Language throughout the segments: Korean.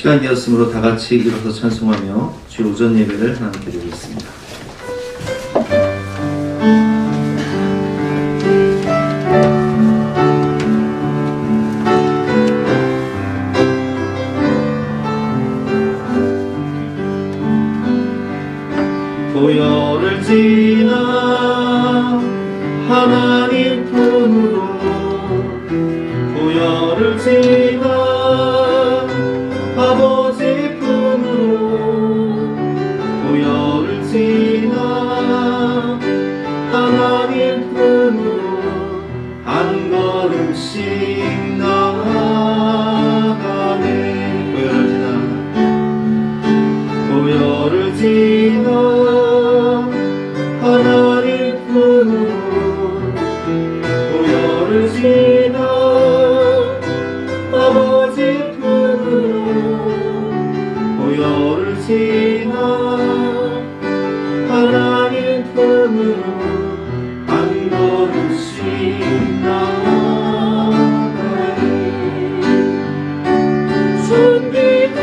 시간이 되었으므로 다 같이 일어서 찬송하며 주일 오전 예배를 하나님께 드리겠습니다. 보혈을 지나 하나님 품으로 보혈을 지나 아버지 품으로 보혈을 지나 하나님 품으로 한 걸음씩 나아가네. 보혈을 지나 하나님 품으로 보혈을 지나 아버지 품으로 보혈을 지나 하나님 품으로 한 걸음씩 나아가네. 준비가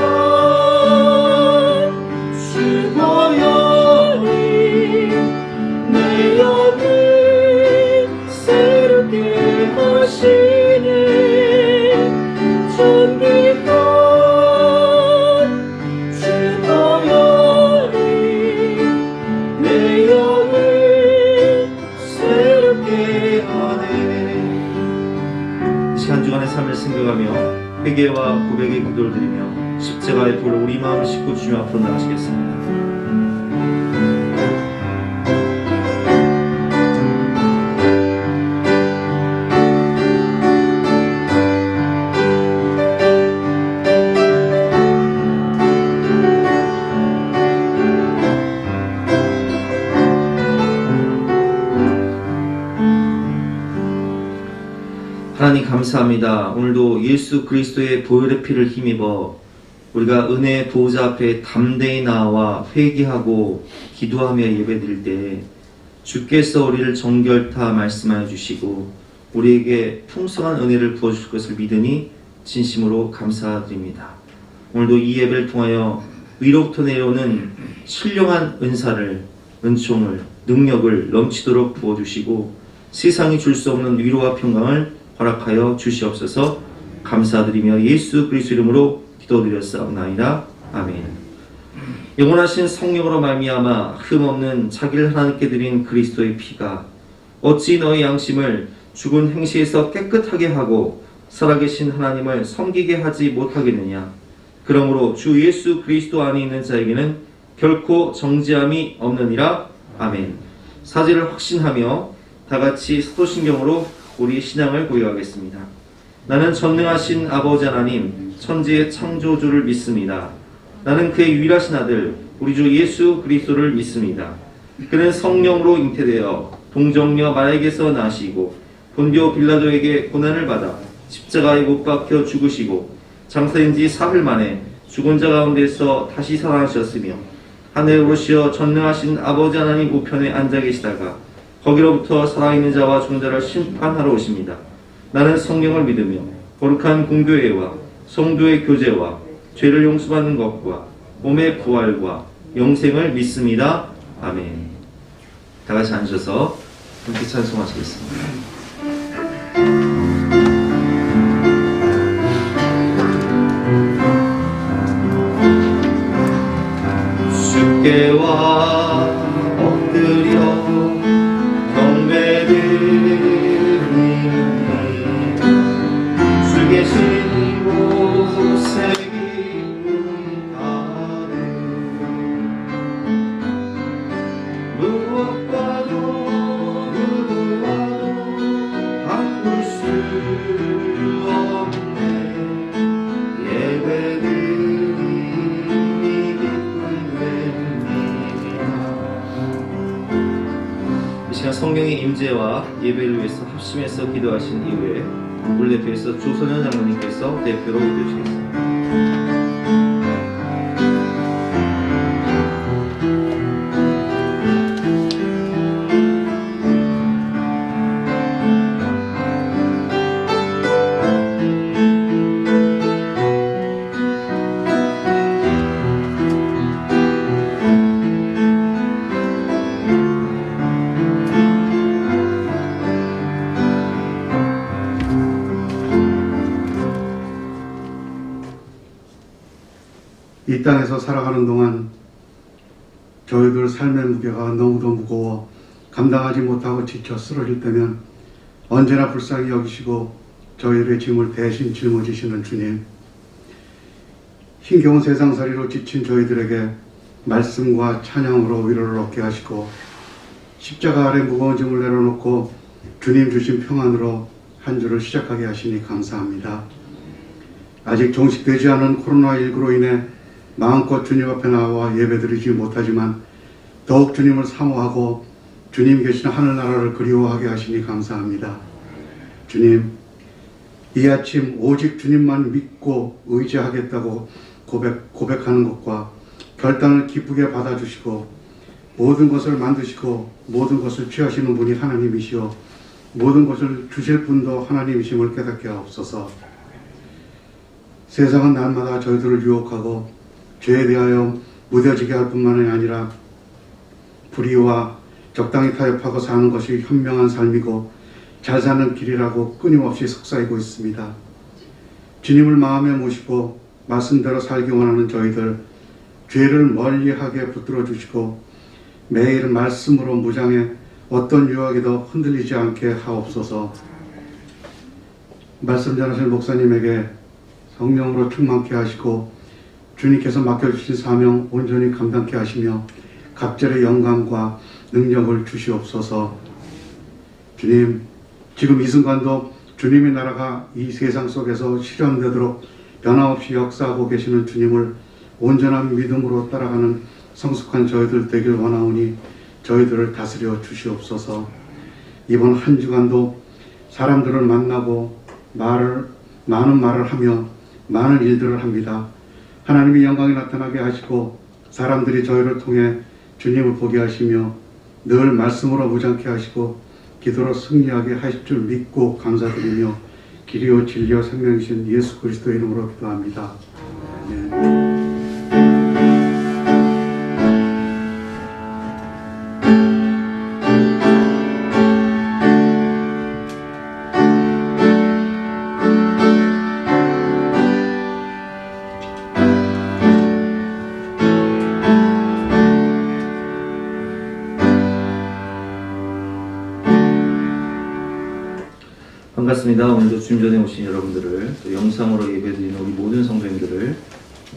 한 주간의 삶을 생각하며 회개와 고백의 기도를 드리며 십자가의 불로 우리 마음을 싣고 주님 앞으로 나가시겠습니다. 하나님 감사합니다. 오늘도 예수 그리스도의 보혈의 피를 힘입어 우리가 은혜의 보호자 앞에 담대히 나와 회개하고 기도하며 예배드릴 때 주께서 우리를 정결타 말씀하여 주시고 우리에게 풍성한 은혜를 부어주실 것을 믿으니 진심으로 감사드립니다. 오늘도 이 예배를 통하여 위로부터 내려오는 신령한 은사를, 은총을, 능력을 넘치도록 부어주시고 세상이 줄 수 없는 위로와 평강을 허락하여 주시옵소서. 감사드리며 예수 그리스도 이름으로 기도드렸사옵나이다. 아멘. 영원하신 성령으로 말미암아 흠없는 자기를 하나님께 드린 그리스도의 피가 어찌 너희 양심을 죽은 행시에서 깨끗하게 하고 살아계신 하나님을 섬기게 하지 못하겠느냐. 그러므로 주 예수 그리스도 안에 있는 자에게는 결코 정죄함이 없느니라. 아멘. 사실을 확신하며 다같이 사도신경으로 우리 신앙을 고백하겠습니다. 나는 전능하신 아버지 하나님 천지의 창조주를 믿습니다. 나는 그의 유일하신 아들 우리 주 예수 그리스도를 믿습니다. 그는 성령으로 잉태되어 동정녀 마리아에게서 나시고 본디오 빌라도에게 고난을 받아 십자가에 못 박혀 죽으시고 장사된 지 사흘 만에 죽은 자 가운데서 다시 살아나셨으며 하늘에 오르시어 전능하신 아버지 하나님 우편에 앉아 계시다가 거기로부터 살아있는 자와 죽은 자를 심판하러 오십니다. 나는 성령을 믿으며 거룩한 공교회와 성도의 교제와 죄를 용서받는 것과 몸의 부활과 영생을 믿습니다. 아멘. 다 같이 앉으셔서 함께 찬송하시겠습니다. 주께 와 엎드려 주 계신 곳에 기쁨 가득 무엇과도 누구와도 바꿀 수 없네. 예배드림이 기쁨 됩니다. 이 시간 성령의 임재와 예배를 위해서 합심해서 기도하신 이후에 우리 대표에서 조선현 장로님께서 대표로 기도하시겠습니다. 이 땅에서 살아가는 동안 저희들 삶의 무게가 너무도 무거워 감당하지 못하고 지쳐 쓰러질 때면 언제나 불쌍히 여기시고 저희들의 짐을 대신 짊어지시는 주님, 힘겨운 세상살이로 지친 저희들에게 말씀과 찬양으로 위로를 얻게 하시고 십자가 아래 무거운 짐을 내려놓고 주님 주신 평안으로 한 주를 시작하게 하시니 감사합니다. 아직 종식되지 않은 코로나19로 인해 마음껏 주님 앞에 나와 예배드리지 못하지만 더욱 주님을 사모하고 주님 계신 하늘나라를 그리워하게 하시니 감사합니다. 주님, 이 아침 오직 주님만 믿고 의지하겠다고 고백하는 것과 결단을 기쁘게 받아주시고 모든 것을 만드시고 모든 것을 취하시는 분이 하나님이시오 모든 것을 주실 분도 하나님이심을 깨닫게 하옵소서. 세상은 날마다 저희들을 유혹하고 죄에 대하여 무뎌지게 할 뿐만이 아니라 불의와 적당히 타협하고 사는 것이 현명한 삶이고 잘 사는 길이라고 끊임없이 속삭이고 있습니다. 주님을 마음에 모시고 말씀대로 살기 원하는 저희들, 죄를 멀리하게 붙들어 주시고 매일 말씀으로 무장해 어떤 유혹에도 흔들리지 않게 하옵소서. 말씀 전하실 목사님에게 성령으로 충만케 하시고 주님께서 맡겨주신 사명 온전히 감당케 하시며 갑절의 영광과 능력을 주시옵소서. 주님, 지금 이 순간도 주님의 나라가 이 세상 속에서 실현되도록 변함없이 역사하고 계시는 주님을 온전한 믿음으로 따라가는 성숙한 저희들 되길 원하오니 저희들을 다스려 주시옵소서. 이번 한 주간도 사람들을 만나고 많은 말을 하며 많은 일들을 합니다. 하나님의 영광이 나타나게 하시고 사람들이 저희를 통해 주님을 보게 하시며 늘 말씀으로 무장케 하시고 기도로 승리하게 하실 줄 믿고 감사드리며 길이요 진리요 생명이신 예수 그리스도의 이름으로 기도합니다. 아멘. 반갑습니다. 오늘도 주님 전에 오신 여러분들을 또 영상으로 예배드리는 우리 모든 성도님들을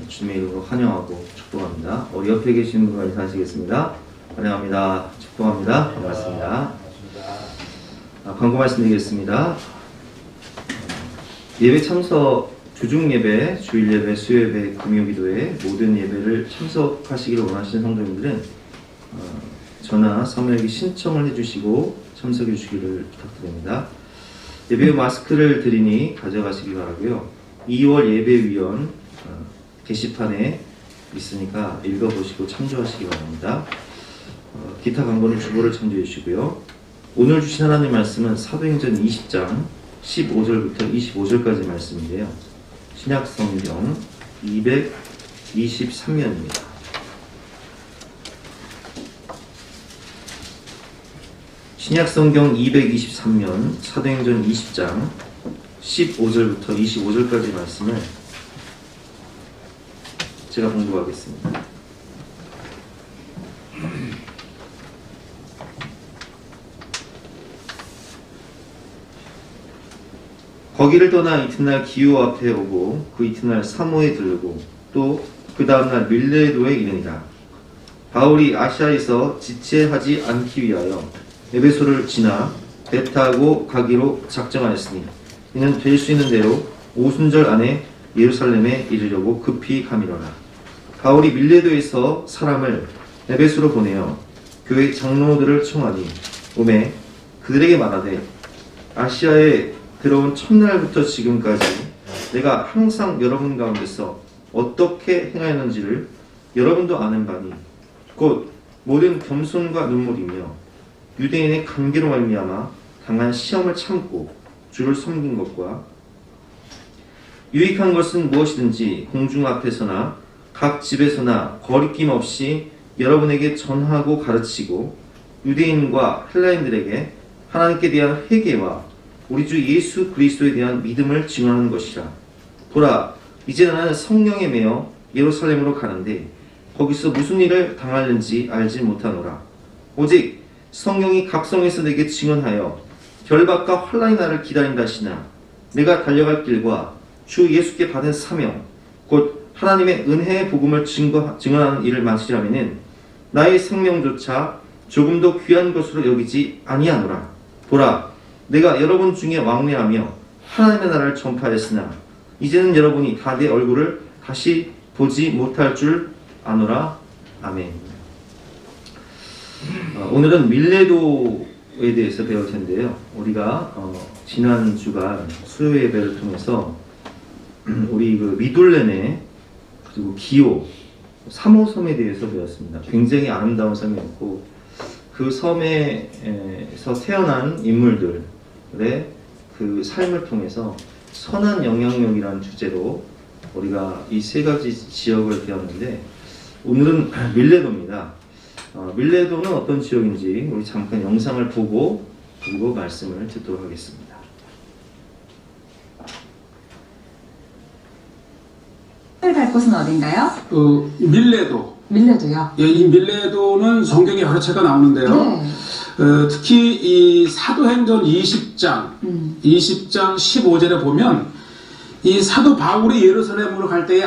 주님의 이름으로 환영하고 축복합니다. 옆에 계신 분과 인사하시겠습니다. 환영합니다. 축복합니다. 반갑습니다. 광고 말씀드리겠습니다. 예배 참석, 주중 예배, 주일 예배, 수요 예배, 금요 기도회 모든 예배를 참석하시기를 원하시는 성도님들은 전화, 사무엘에게 신청을 해주시고 참석해 주시기를 부탁드립니다. 예배 마스크를 드리니 가져가시기 바라고요. 2월 예배위원 게시판에 있으니까 읽어보시고 참조하시기 바랍니다. 기타 광고는 주보를 참조해 주시고요. 오늘 주신 하나님 말씀은 사도행전 20장 15절부터 25절까지 말씀인데요. 신약성경 223면입니다. 신약성경 223면 사도행전 20장 15절부터 25절까지 말씀을 제가 공부하겠습니다. 거기를 떠나 이튿날 기후 앞에 오고 그 이튿날 사모에 들르고 또 그 다음날 밀레도에 이르니라. 바울이 아시아에서 지체하지 않기 위하여 에베소를 지나 배 타고 가기로 작정하였으니 이는 될 수 있는 대로 오순절 안에 예루살렘에 이르려고 급히 가미러라. 바울이 밀레도에서 사람을 에베소로 보내어 교회 장로들을 청하니 오매 그들에게 말하되 아시아에 들어온 첫날부터 지금까지 내가 항상 여러분 가운데서 어떻게 행하였는지를 여러분도 아는 바니 곧 모든 겸손과 눈물이며 유대인의 관계로 말미암아 당한 시험을 참고 주를 섬긴 것과 유익한 것은 무엇이든지 공중 앞에서나 각 집에서나 거리낌 없이 여러분에게 전하고 가르치고 유대인과 헬라인들에게 하나님께 대한 회개와 우리 주 예수 그리스도에 대한 믿음을 증언하는 것이라. 보라, 이제 나는 성령에 매여 예루살렘으로 가는데 거기서 무슨 일을 당하는지 알지 못하노라. 오직 성령이 각성해서 내게 증언하여 결박과 환난이 나를 기다린다 하시나 내가 달려갈 길과 주 예수께 받은 사명 곧 하나님의 은혜의 복음을 증언하는 일을 마치려면은 나의 생명조차 조금도 귀한 것으로 여기지 아니하노라. 보라, 내가 여러분 중에 왕래하며 하나님의 나라를 전파했으나 이제는 여러분이 다 내 얼굴을 다시 보지 못할 줄 아노라. 아멘. 오늘은 밀레도에 대해서 배울 텐데요. 우리가 지난 주간 수요 예배를 통해서 우리 그 미둘레네 그리고 기오 3호 섬에 대해서 배웠습니다. 굉장히 아름다운 섬이었고 그 섬에서 태어난 인물들의 그 삶을 통해서 선한 영향력이라는 주제로 우리가 이 세 가지 지역을 배웠는데 오늘은 밀레도입니다. 밀레도는 어떤 지역인지 우리 잠깐 영상을 보고 그리고 말씀을 듣도록 하겠습니다. 갈 곳은 어딘가요? 밀레도. 밀레도요. 예, 이 밀레도는 성경에 여러 채가 나오는데요. 네. 특히 이 사도행전 20장 15절에 보면 이 사도 바울이 예루살렘으로 갈 때에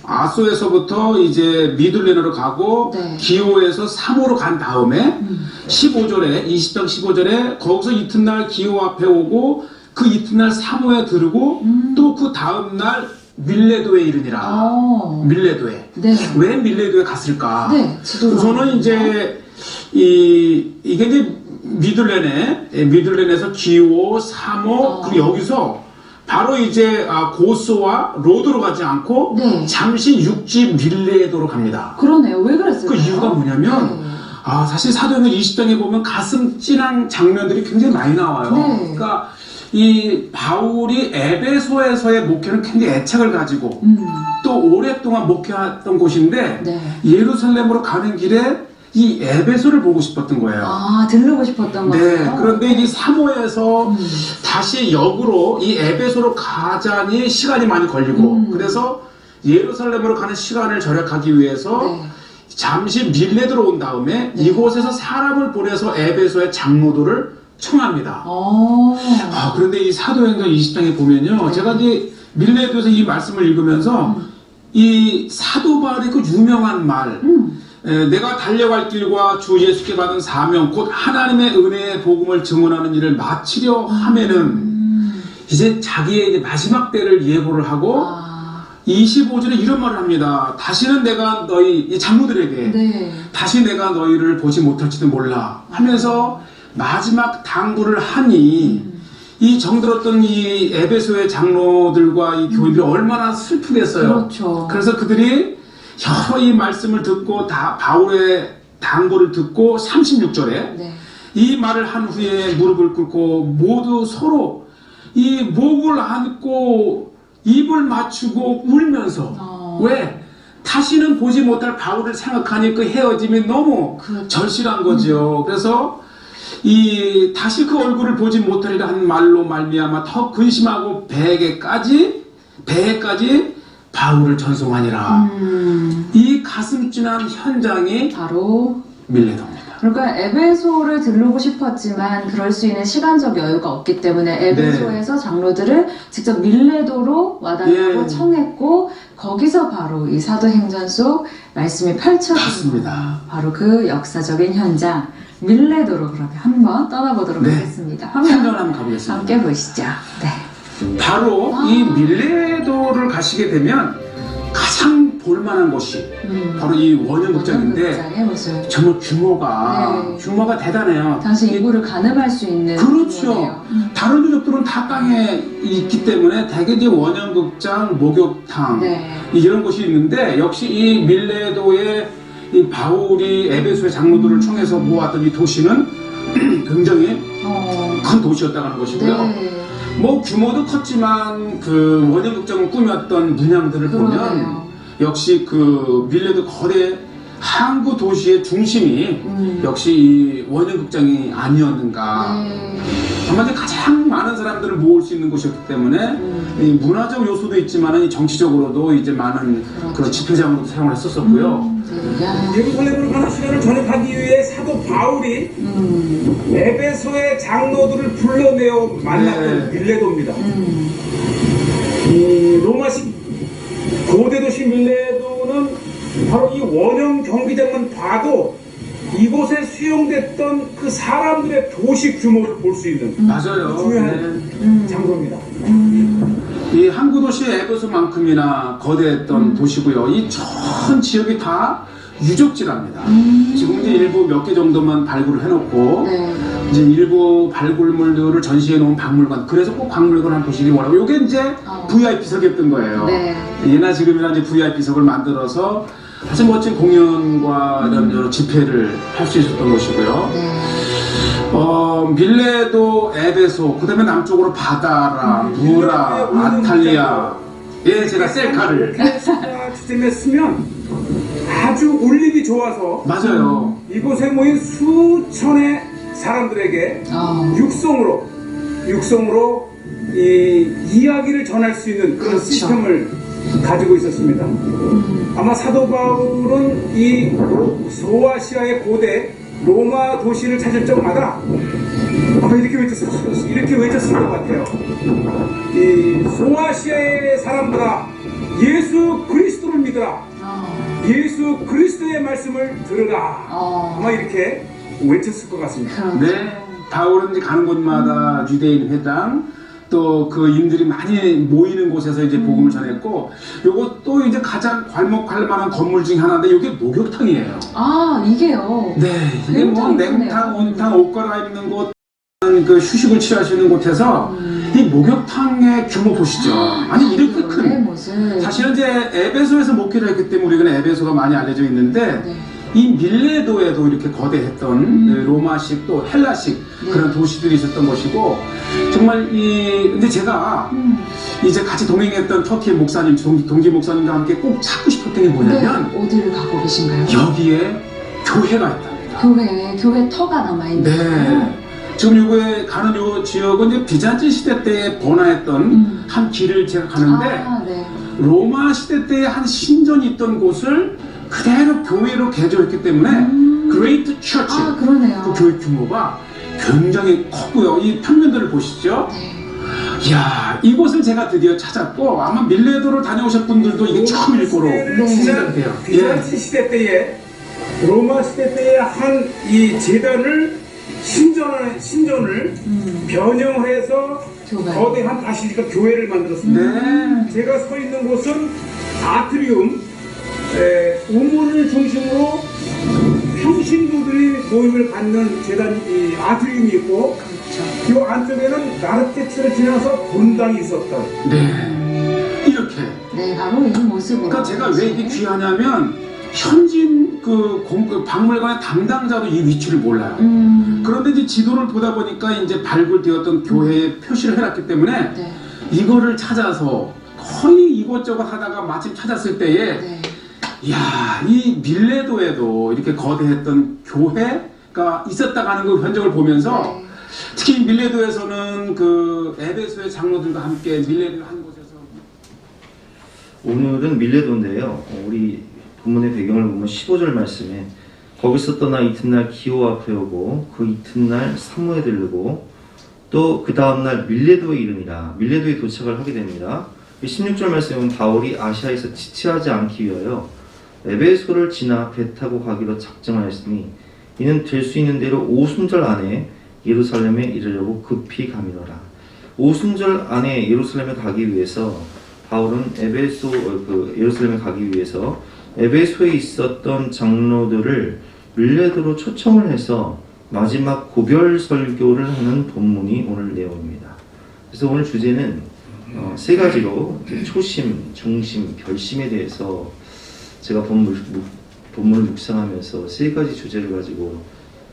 아소에서부터 이제 미둘레네로 가고 네. 기오에서 사모로 간 다음에 15절에 20장 15절에 거기서 이튿날 기오 앞에 오고 그 이튿날 사모에 들르고 또 그 다음날 밀레도에 이르니라. 밀레도에. 네. 왜 밀레도에 갔을까? 네. 우선은 이제 이게 이제 미둘레네에서 기오, 사모 그리고 여기서 바로 이제 고스와 로드로 가지 않고 네. 잠시 육지 밀레도로 갑니다. 그러네요. 왜 그랬을까요? 그 이유가 뭐냐면 네. 사실 사도행전 20장에 보면 가슴 찐한 장면들이 굉장히 많이 나와요. 네. 그러니까 이 바울이 에베소에서의 목회는 굉장히 애착을 가지고 또 오랫동안 목회했던 곳인데 네. 예루살렘으로 가는 길에 이 에베소를 보고 싶었던 거예요. 들르고 싶었던 네. 거예요? 그런데 이 사모에서 다시 역으로 이 에베소로 가자니 시간이 많이 걸리고 그래서 예루살렘으로 가는 시간을 절약하기 위해서 네. 잠시 밀레도로 온 다음에 이곳에서 사람을 보내서 에베소의 장로들을 청합니다. 그런데 이 사도행전 20장에 보면요. 네. 제가 이제 밀레도에서 이 말씀을 읽으면서 이 사도 바울의 그 유명한 말 내가 달려갈 길과 주 예수께 받은 사명 곧 하나님의 은혜의 복음을 증언하는 일을 마치려 하면은 이제 자기의 이제 마지막 때를 예고를 하고 25절에 이런 말을 합니다. 다시는 내가 이 장로들에게 네. 다시 내가 너희를 보지 못할지도 몰라 하면서 마지막 당부를 하니 이 정들었던 이 에베소의 장로들과 이 교인들이 얼마나 슬프겠어요. 그렇죠. 그래서 그들이 여러 이 말씀을 듣고 다 바울의 당부를 듣고 36절에 네. 이 말을 한 후에 무릎을 꿇고 모두 서로 이 목을 안고 입을 맞추고 울면서 왜? 다시는 보지 못할 바울을 생각하니 그 헤어짐이 너무 그렇죠. 절실한 거죠. 그래서 다시 그 얼굴을 보지 못하리라 한 말로 말미암아 더 근심하고 배에까지 바울을 전송하니라. 이 가슴 찐한 현장이 바로 밀레도입니다. 그러니까 에베소를 들르고 싶었지만 그럴 수 있는 시간적 여유가 없기 때문에 에베소에서 장로들을 직접 밀레도로 와달라고 청했고 거기서 바로 이 사도행전 속 말씀이 펼쳐지는 맞습니다. 바로 그 역사적인 현장 밀레도로 그러면 한번 떠나보도록 하겠습니다. 화면 한번 가보겠습니다. 함께 보시죠. 네. 바로 이 밀레도를 가시게 되면 가장 볼만한 곳이 바로 이 원형극장인데 원형극장의 모습. 정말 규모가 대단해요. 당시 인구를 가늠할 수 있는 그렇죠. 규모네요. 다른 유적들은 다 땅에 있기 때문에 대개 이제 원형극장, 목욕탕 이런 곳이 있는데 역시 이 밀레도의 이 바울이 에베소의 장로들을 청해서 모았던 이 도시는 굉장히 큰 도시였다고 하는 것이고요. 네. 뭐 규모도 컸지만 그 원형극장을 꾸몄던 문양들을 보면 역시 그 밀레도 거대 항구 도시의 중심이 역시 이 원형극장이 아니었는가. 아마 아마도 가장 많은 사람들을 모을 수 있는 곳이었기 때문에 이 문화적 요소도 있지만 정치적으로도 이제 많은 그런 집회장으로도 사용을 했었었고요. 야. 예루살렘으로 가는 시간을 전역하기 위해 사도 바울이 에베소의 장로들을 불러내어 만났던 네. 밀레도입니다. 이 로마식 고대 도시 밀레도는 바로 이 원형 경기장만 봐도 이곳에 수용됐던 그 사람들의 도시 규모를 볼 수 있는 맞아요. 중요한 장소입니다. 이 항구 도시 에베소만큼이나 거대했던 도시고요. 이 전 지역이 다 유적지랍니다. 지금 이제 일부 몇 개 정도만 발굴을 해놓고 네. 이제 일부 발굴물들을 전시해 놓은 박물관. 그래서 꼭 박물관 한 보시기 원하고 요게 이제 VIP석이었던 거예요. 네. 예나 지금이나 이제 VIP석을 만들어서 아주 멋진 공연과 이런 여러 집회를 할 수 있었던 곳이고요. 네. 밀레도, 에베소, 그 다음에 남쪽으로 바다라, 무라, 아탈리아. 예, 제가 셀카를. 지점에 쓰면 아주 올림이 좋아서 맞아요. 이곳에 모인 수천의 사람들에게 육성으로 이 이야기를 전할 수 있는 그런 그렇죠. 시스템을 가지고 있었습니다. 아마 사도 바울은 이 소아시아의 고대 로마 도시를 찾을 적마다 아마 이렇게 외쳤을 것 같아요. 이 소아시아의 사람들아, 예수 그리스도를 믿으라. 예수 그리스도의 말씀을 들으라. 아마 이렇게 외쳤을 것 같습니다. 네. 바울은 이제 가는 곳마다 유대인 회당, 또 그 인들이 많이 모이는 곳에서 이제 복음을 전했고, 요거 또 이제 가장 괄목할 만한 건물 중에 하나인데, 요게 목욕탕이에요. 아, 이게요. 네. 이게 뭐 굉장히 냉탕, 크네요. 온탕, 옷 갈아입는 곳, 그 휴식을 취할 수 있는 곳에서 이 목욕탕의 규모 보시죠. 아니, 이렇게 큰. 모습. 사실은 이제 에베소에서 목회를 했기 때문에 우리가 에베소가 많이 알려져 있는데, 네. 이 밀레도에도 이렇게 거대했던 로마식 또 헬라식 그런 도시들이 있었던 것이고, 정말 근데 제가 이제 같이 동행했던 터키의 목사님, 동지 목사님과 함께 꼭 찾고 싶었던 게 뭐냐면, 네. 어디를 가고 계신가요? 여기에 교회가 있답니다. 교회 터가 남아있는 네. 지금 요거에 가는 요 지역은 이제 비잔틴 시대 때에 번화했던 한 길을 제가 가는데, 네. 로마 시대 때에 한 신전이 있던 곳을 그대로 교회로 개조했기 때문에 그레이트 처치, 그러네요. 그 교회 규모가 굉장히 컸고요. 이 평면들을 보시죠. 네. 이야, 이곳을 제가 드디어 찾았고, 아마 밀레도를 다녀오신 분들도 이게 처음일 거로 생각이 돼요. 비잔틴 시대 때에 로마 시대 때에 한 이 제단을 신전을 변형해서 거대한 바실리카 교회를 만들었습니다. 네. 제가 서 있는 곳은 아트리움, 우물을 중심으로 평신도들이 모임을 갖는 재단 이 아트리움이 있고, 이 안쪽에는 나르테츠를 지나서 본당이 있었던. 네. 이렇게. 네, 바로 이 모습으로. 그러니까 제가 왜 이게 귀하냐면, 현진 그 박물관의 담당자도 이 위치를 몰라요. 그런데 이제 지도를 보다 보니까 이제 발굴되었던 교회에 표시를 해놨기 때문에 네. 이거를 찾아서 거의 이곳저곳 하다가 마침 찾았을 때에 네. 이야, 이 밀레도에도 이렇게 거대했던 교회가 있었다가 하는 그 현장을 보면서 네. 특히 밀레도에서는 그 에베소의 장로들과 함께 밀레도를 한 곳에서 오늘은 밀레도인데요. 우리 본문의 배경을 보면 15절 말씀에 거기서 떠나 이튿날 기호 앞에 오고 그 이튿날 사무에 들르고 또 그 다음날 밀레도에 이르니라. 밀레도에 도착을 하게 됩니다. 16절 말씀에 보면 바울이 아시아에서 지체하지 않기 위하여 에베소를 지나 배 타고 가기로 작정하였으니 이는 될 수 있는 대로 오순절 안에 예루살렘에 이르려고 급히 가미노라. 오순절 안에 예루살렘에 가기 위해서 바울은 예루살렘에 가기 위해서 에베소에 있었던 장로들을 밀레도로 초청을 해서 마지막 고별 설교를 하는 본문이 오늘 내용입니다. 그래서 오늘 주제는 세 가지로 초심, 중심, 결심에 대해서 제가 본문을 묵상하면서 세 가지 주제를 가지고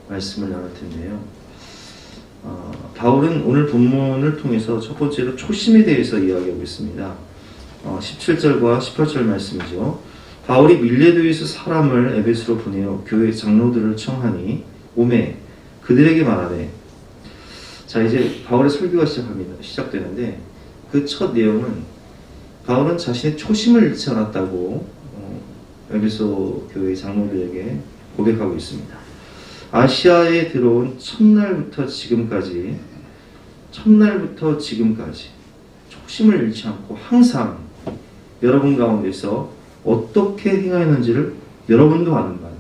말씀을 나눌 텐데요. 바울은 오늘 본문을 통해서 첫 번째로 초심에 대해서 이야기하고 있습니다. 17절과 18절 말씀이죠. 바울이 밀레도에서 사람을 에베소로 보내어 교회 장로들을 청하니 오매 그들에게 말하되 자, 이제 바울의 설교가 시작되는데 그 첫 내용은 바울은 자신의 초심을 잃지 않았다고 에베소 교회 장로들에게 고백하고 있습니다. 아시아에 들어온 첫날부터 지금까지 초심을 잃지 않고 항상 여러분 가운데서 어떻게 행하였는지를 여러분도 아는 바예요.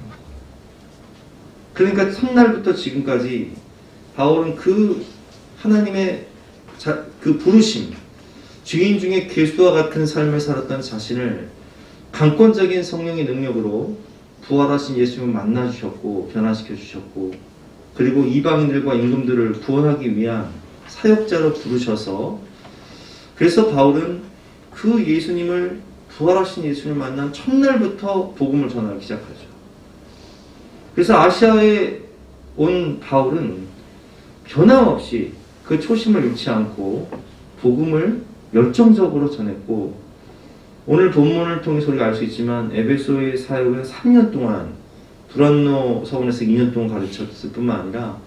그러니까 첫날부터 지금까지 바울은 그 하나님의 그 부르심, 주인 중에 괴수와 같은 삶을 살았던 자신을 강권적인 성령의 능력으로 부활하신 예수님을 만나주셨고 변화시켜 주셨고, 그리고 이방인들과 임금들을 구원하기 위한 사역자로 부르셔서, 그래서 바울은 그 예수님을, 부활하신 예수님을 만난 첫날부터 복음을 전하기 시작하죠. 그래서 아시아에 온 바울은 변함없이 그 초심을 잃지 않고 복음을 열정적으로 전했고, 오늘 본문을 통해서 우리가 알 수 있지만 에베소의 사역을 3년 동안 두란노 서원에서 2년 동안 가르쳤을 뿐만 아니라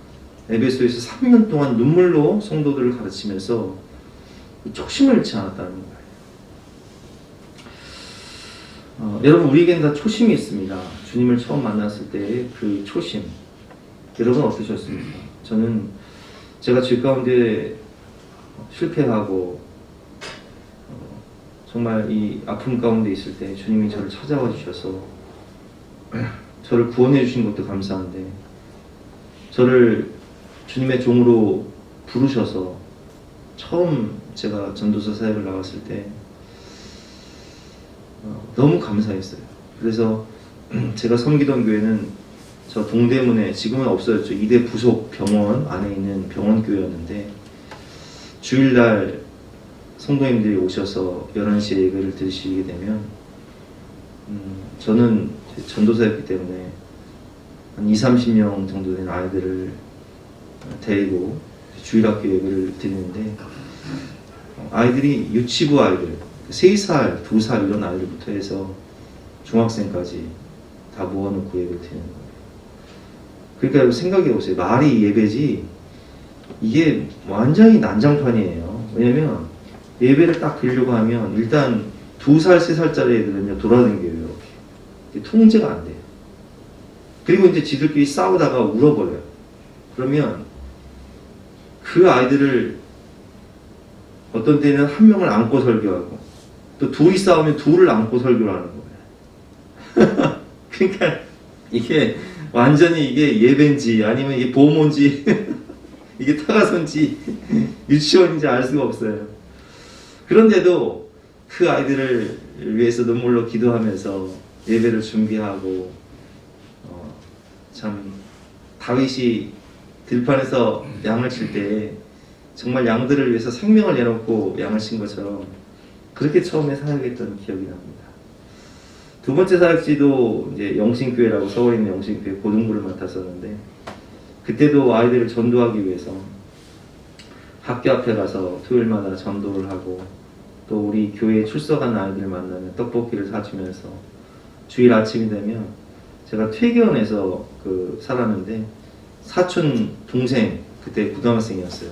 에베소에서 3년 동안 눈물로 성도들을 가르치면서 초심을 잃지 않았다는 거예요. 여러분, 우리에게는 다 초심이 있습니다. 주님을 처음 만났을 때의 그 초심, 여러분 어떠셨습니까? 저는 제가 질 가운데 실패하고 정말 이 아픔 가운데 있을 때 주님이 저를 찾아와 주셔서 저를 구원해 주신 것도 감사한데, 저를 주님의 종으로 부르셔서 처음 제가 전도서 사역을 나갔을 때 너무 감사했어요. 그래서 제가 섬기던 교회는 저 동대문에, 지금은 없어졌죠, 이대 부속 병원 안에 있는 병원교회였는데, 주일날 성도님들이 오셔서 11시에 예배를 드시게 되면 저는 전도사였기 때문에 한 20-30명 정도 된 아이들을 데리고 주일학교 예배를 드리는데, 아이들이 유치부 아이들, 3살, 2살 이런 아이들부터 해서 중학생까지 다 모아놓고 예배를 드리는 거예요. 그러니까 생각해보세요. 말이 예배지 이게 완전히 난장판이에요. 왜냐면 예배를 딱 드리려고 하면 일단 2살, 3살짜리 애들은요 돌아다니게요. 이렇게 통제가 안 돼요. 그리고 이제 지들끼리 싸우다가 울어버려요. 그러면 그 아이들을 어떤 때는 한 명을 안고 설교하고, 또 둘이 싸우면 둘을 안고 설교를 하는 거예요. 그러니까 이게 완전히 이게 예배인지 아니면 이게 보모인지 이게 타가선지 유치원인지 알 수가 없어요. 그런데도 그 아이들을 위해서 눈물로 기도하면서 예배를 준비하고, 참 다윗이 들판에서 양을 칠 때 정말 양들을 위해서 생명을 내놓고 양을 친 것처럼 그렇게 처음에 사역했던 기억이 납니다. 두 번째 사역지도 이제 영신교회라고 서울에 있는 영신교회 고등부를 맡았었는데, 그때도 아이들을 전도하기 위해서 학교 앞에 가서 토요일마다 전도를 하고, 또 우리 교회에 출석한 아이들 만나면 떡볶이를 사주면서, 주일 아침이 되면 제가 퇴계원에서 살았는데 사촌 동생, 그때 고등학생이었어요.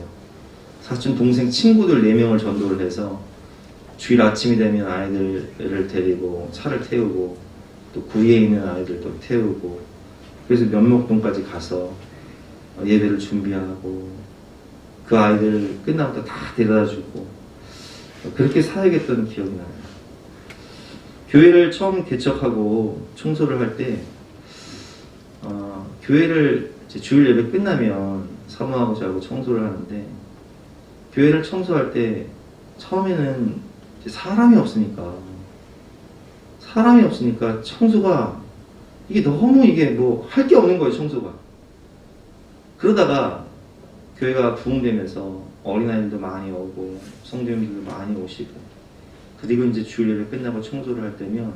사촌 동생 친구들 4명을 전도를 해서 주일 아침이 되면 아이들을 데리고 차를 태우고, 또 구리에 있는 아이들도 태우고, 그래서 면목동까지 가서 예배를 준비하고 그 아이들 끝나고 다 데려다주고, 그렇게 사역했던 기억이 나요. 교회를 처음 개척하고 청소를 할 때 교회를 이제 주일 예배 끝나면 사모하고자 하고 청소를 하는데, 교회를 청소할 때 처음에는 사람이 없으니까 청소가 이게 너무 이게 뭐 할 게 없는 거예요, 청소가. 그러다가 교회가 부흥되면서 어린아이들도 많이 오고 성도님들도 많이 오시고, 그리고 이제 주일 예배 끝나고 청소를 할 때면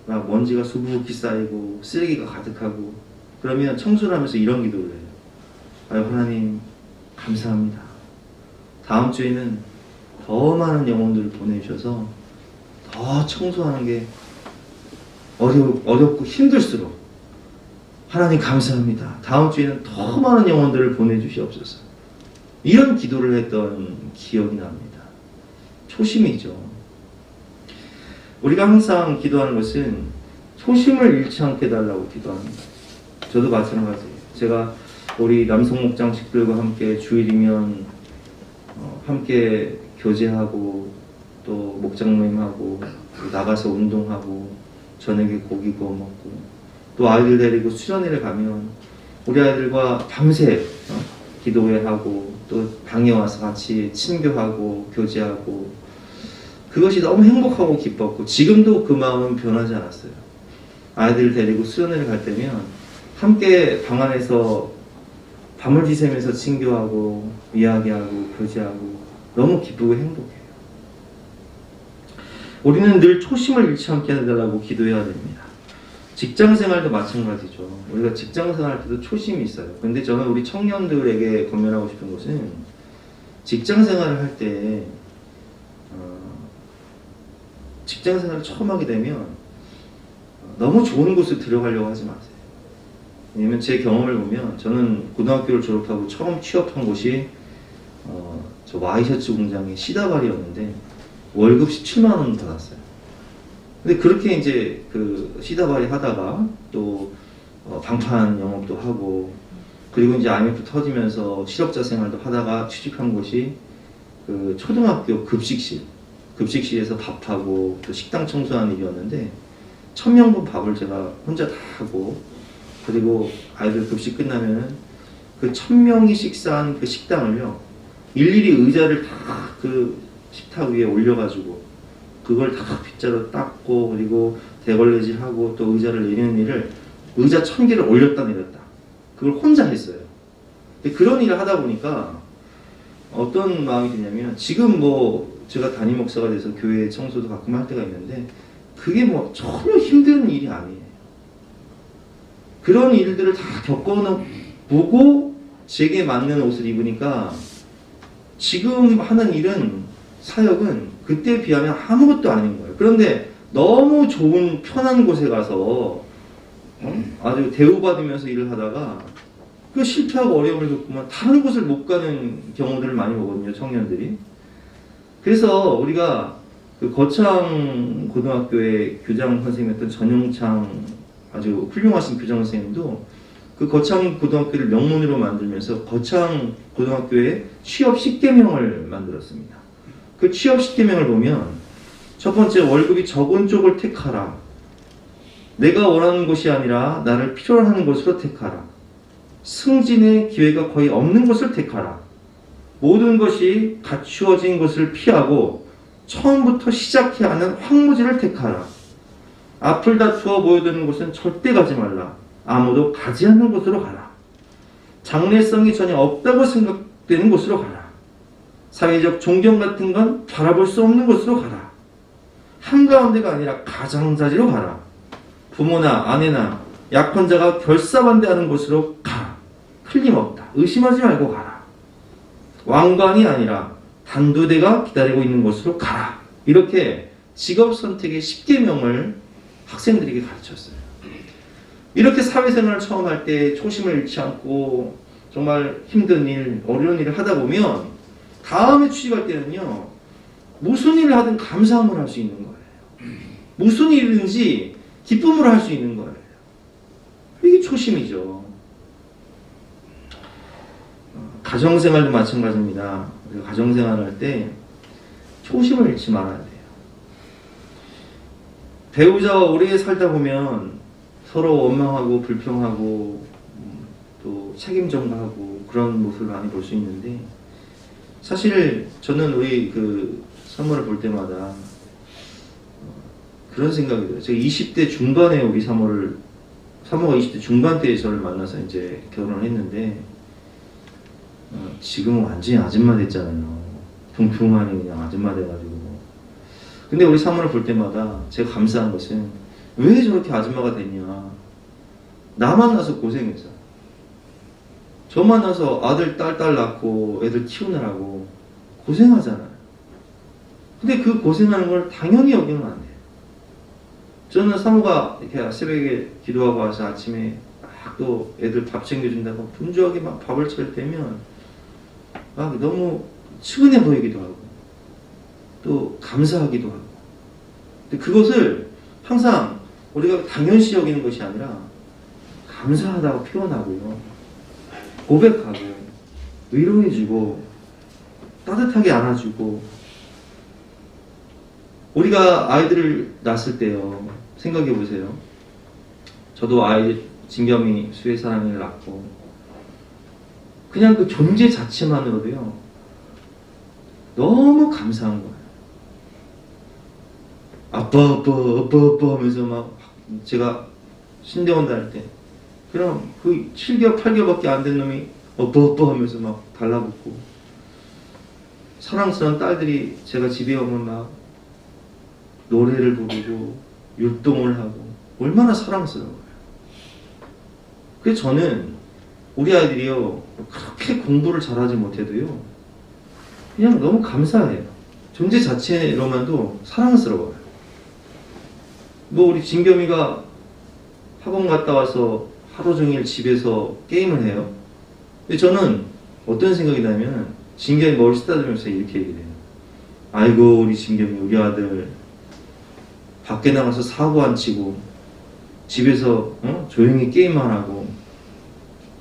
막 먼지가 수북히 쌓이고 쓰레기가 가득하고, 그러면 청소를 하면서 이런 기도를 해요. 아유, 하나님 감사합니다. 다음 주에는 더 많은 영혼들을 보내주셔서 더 청소하는 게 어렵고 힘들수록 하나님 감사합니다. 다음 주에는 더 많은 영혼들을 보내주시옵소서. 이런 기도를 했던 기억이 납니다. 초심이죠. 우리가 항상 기도하는 것은 초심을 잃지 않게 해달라고 기도합니다. 저도 마찬가지예요. 제가 우리 남성 목장식들과 함께 주일이면 함께 교제하고 또 목장 모임하고 나가서 운동하고 저녁에 고기 구워 먹고 또 아이들 데리고 수련회를 가면 우리 아이들과 밤새 기도회하고 또 방에 와서 같이 친교하고 교제하고 그것이 너무 행복하고 기뻤고 지금도 그 마음은 변하지 않았어요. 아이들 데리고 수련회를 갈 때면 함께 방 안에서 밤을 지새면서 친교하고 이야기하고 교제하고 너무 기쁘고 행복해요. 우리는 늘 초심을 잃지 않게 해달라고 기도해야 됩니다. 직장생활도 마찬가지죠. 우리가 직장생활 할 때도 초심이 있어요. 근데 저는 우리 청년들에게 권면하고 싶은 것은 직장생활을 할 때 직장생활을 처음 하게 되면 너무 좋은 곳을 들어가려고 하지 마세요. 왜냐면 제 경험을 보면 저는 고등학교를 졸업하고 처음 취업한 곳이 저 와이셔츠 공장의 시다발이었는데 월급 17만 원 받았어요. 근데 그렇게 이제 그 시다발이 하다가 또 방판 영업도 하고 그리고 이제 IMF 터지면서 실업자 생활도 하다가 취직한 곳이 그 초등학교 급식실에서 밥하고 또 식당 청소하는 일이었는데 1000명분 밥을 제가 혼자 다 하고 그리고 아이들 급식 끝나면은 그 1000명이 식사한 그 식당을요 일일이 의자를 다 그 식탁 위에 올려가지고 그걸 다 빗자루 닦고 그리고 대걸레질하고 또 의자를 내리는 일을 의자 1000개를 올렸다 내렸다 그걸 혼자 했어요. 근데 그런 일을 하다 보니까 어떤 마음이 드냐면 지금 뭐 제가 담임 목사가 돼서 교회 청소도 가끔 할 때가 있는데 그게 뭐 전혀 힘든 일이 아니에요. 그런 일들을 다 겪어보고 제게 맞는 옷을 입으니까 지금 하는 일은 사역은 그때에 비하면 아무것도 아닌 거예요. 그런데 너무 좋은 편한 곳에 가서 아주 대우받으면서 일을 하다가 그 실패하고 어려움을 겪으면 다른 곳을 못 가는 경우들을 많이 보거든요, 청년들이. 그래서 우리가 그 거창 고등학교의 교장 선생님이었던 전용창 아주 훌륭하신 교장 선생님도 그 거창 고등학교를 명문으로 만들면서 거창 고등학교에 취업 10계명을 만들었습니다. 그 취업 10계명을 보면 첫 번째 월급이 적은 쪽을 택하라. 내가 원하는 것이 아니라 나를 필요로 하는 것으로 택하라. 승진의 기회가 거의 없는 것을 택하라. 모든 것이 갖추어진 것을 피하고 처음부터 시작해야 하는 황무지를 택하라. 앞을 다투어 모여드는 곳은 절대 가지 말라. 아무도 가지 않는 곳으로 가라. 장래성이 전혀 없다고 생각되는 곳으로 가라. 사회적 존경 같은 건 바라볼 수 없는 곳으로 가라. 한가운데가 아니라 가장자리로 가라. 부모나 아내나 약혼자가 결사반대하는 곳으로 가라. 틀림없다. 의심하지 말고 가라. 왕관이 아니라 단두대가 기다리고 있는 곳으로 가라. 이렇게 직업 선택의 10계명을 학생들에게 가르쳤어요. 이렇게 사회생활을 처음 할 때 초심을 잃지 않고 정말 힘든 일, 어려운 일을 하다 보면 다음에 취직할 때는요, 무슨 일을 하든 감사함을 할 수 있는 거예요. 무슨 일이든지 기쁨으로 할 수 있는 거예요. 이게 초심이죠. 가정생활도 마찬가지입니다. 우리가 가정생활을 할 때 초심을 잃지 말아야 돼요. 배우자와 오래 살다 보면 서로 원망하고 불평하고 또 책임 전가하고 그런 모습을 많이 볼 수 있는데 사실 저는 우리 그 사모를 볼 때마다 그런 생각이 들어요. 제가 20대 중반에 우리 사모가 20대 중반 때에 저를 만나서 이제 결혼을 했는데 지금은 완전히 아줌마 됐잖아요. 붕붕하니 그냥 아줌마 돼가지고. 근데 우리 사모를 볼 때마다 제가 감사한 것은 왜 저렇게 아줌마가 됐냐. 나 만나서 고생했어. 저 만나서 아들, 딸 낳고 애들 키우느라고 고생하잖아요. 근데 그 고생하는 걸 당연히 여기면 안 돼요. 저는 사모가 이렇게 새벽에 기도하고 와서 아침에 막 또 애들 밥 챙겨준다고 분주하게 막 밥을 차릴 때면 막 너무 측은해 보이기도 하고 또 감사하기도 하고, 근데 그것을 항상 우리가 당연시 여기는 것이 아니라 감사하다고 표현하고요, 고백하고 위로해주고 따뜻하게 안아주고. 우리가 아이들을 낳았을 때요, 생각해 보세요. 저도 아이 진겸이 수혜 사랑이를 낳고 그냥 그 존재 자체만으로도요 너무 감사한 거예요. 아빠 하면서 막, 제가 신대원 다닐 때 그럼 그 7개월 8개월밖에 안 된 놈이 아빠 하면서 막 달라붙고, 사랑스러운 딸들이 제가 집에 오면 막 노래를 부르고 율동을 하고 얼마나 사랑스러워요. 그래서 저는 우리 아이들이요 그렇게 공부를 잘하지 못해도요 그냥 너무 감사해요. 존재 자체로만도 사랑스러워요. 뭐 우리 진겸이가 학원 갔다 와서 하루 종일 집에서 게임을 해요. 근데 저는 어떤 생각이 나면 진겸이 머리 쓰다듬으면서 이렇게 얘기를 해요. 아이고 우리 진겸이, 우리 아들 밖에 나가서 사고 안 치고 집에서 조용히 게임만 하고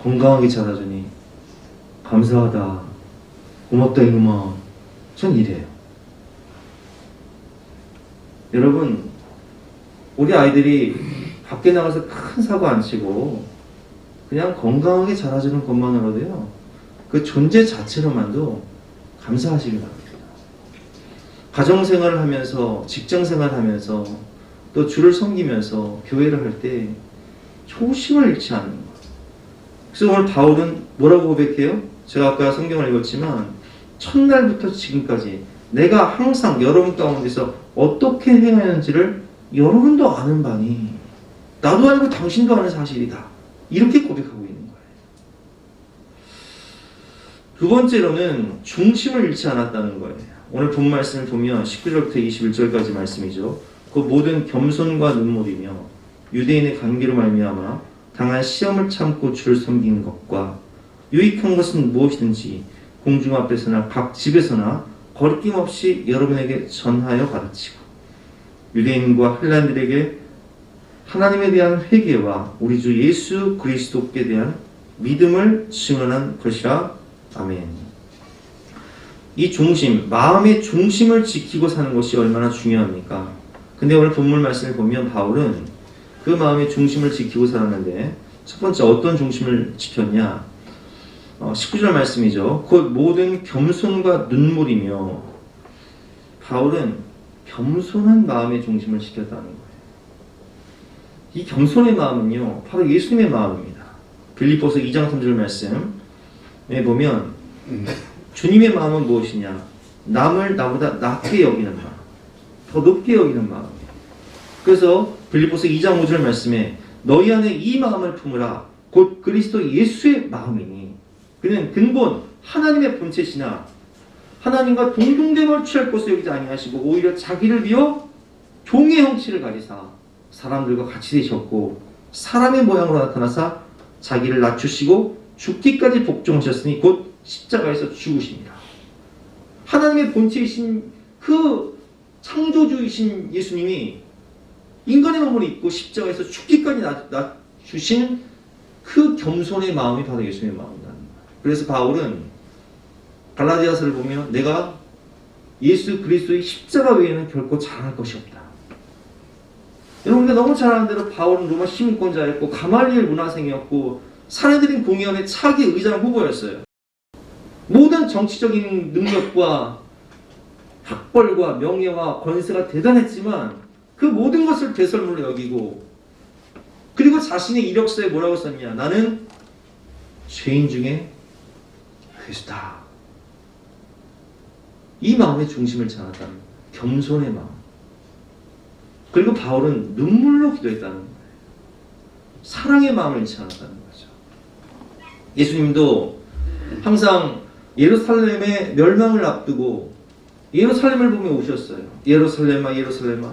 건강하게 자라주니 감사하다, 고맙다 이놈아. 전 이래요. 여러분, 우리 아이들이 밖에 나가서 큰 사고 안 치고 그냥 건강하게 자라주는 것만으로도요 그 존재 자체로만도 감사하시기 바랍니다. 가정생활을 하면서, 직장생활을 하면서, 또 주를 섬기면서 교회를 할 때 초심을 잃지 않는 것. 그래서 오늘 바울은 뭐라고 고백해요? 제가 아까 성경을 읽었지만 첫날부터 지금까지 내가 항상 여러분 가운데서 어떻게 행하였는지를 여러분도 아는 바니 나도 알고 당신도 아는 사실이다. 이렇게 고백하고 있는 거예요. 두 번째로는 중심을 잃지 않았다는 거예요. 오늘 본 말씀을 보면 19절부터 21절까지 말씀이죠. 그 모든 겸손과 눈물이며 유대인의 관계로 말미암아 당한 시험을 참고 주를 섬기는 것과 유익한 것은 무엇이든지 공중 앞에서나 각 집에서나 거리낌 없이 여러분에게 전하여 가르치고 유대인과 헬라인들에게 하나님에 대한 회개와 우리 주 예수 그리스도께 대한 믿음을 증언한 것이라. 아멘. 이 중심, 마음의 중심을 지키고 사는 것이 얼마나 중요합니까? 근데 오늘 본문 말씀을 보면 바울은 그 마음의 중심을 지키고 살았는데 첫 번째 어떤 중심을 지켰냐? 19절 말씀이죠. 곧 모든 겸손과 눈물이며, 바울은 겸손한 마음의 중심을 지켰다는 거예요. 이 겸손의 마음은요 바로 예수님의 마음입니다. 빌립보서 2장 3절 말씀에 보면 주님의 마음은 무엇이냐? 남을 나보다 낮게 여기는 마음, 더 높게 여기는 마음이에요. 그래서 빌립보서 2장 5절 말씀에 너희 안에 이 마음을 품으라 곧 그리스도 예수의 마음이니 그는 근본 하나님의 본체시나 하나님과 동등됨을 취할 것을 여기지 아니하시고 오히려 자기를 비워 종의 형체를 가지사 사람들과 같이 되셨고 사람의 모양으로 나타나사 자기를 낮추시고 죽기까지 복종하셨으니 곧 십자가에서 죽으십니다. 하나님의 본체이신 그 창조주이신 예수님이 인간의 몸을 입고 십자가에서 죽기까지 낮추신 그 겸손의 마음이 바로 예수님의 마음이라는 거예요. 그래서 바울은 갈라디아서를 보면 내가 예수 그리스도의 십자가 외에는 결코 자랑할 것이 없다. 여러분, 우리가 너무 잘 아는 대로 바울은 로마 시민권자였고 가말리엘 문화생이었고 사내들인 공의원의 차기 의장 후보였어요. 모든 정치적인 능력과 학벌과 명예와 권세가 대단했지만 그 모든 것을 배설물로 여기고, 그리고 자신의 이력서에 뭐라고 썼냐? 나는 죄인 중에 괴수다. 이 마음의 중심을 찾았다는 거예요. 겸손의 마음. 그리고 바울은 눈물로 기도했다는 거예요. 사랑의 마음을 잃지 않았다는 거죠. 예수님도 항상 예루살렘의 멸망을 앞두고 예루살렘을 보며 오셨어요. 예루살렘아 예루살렘아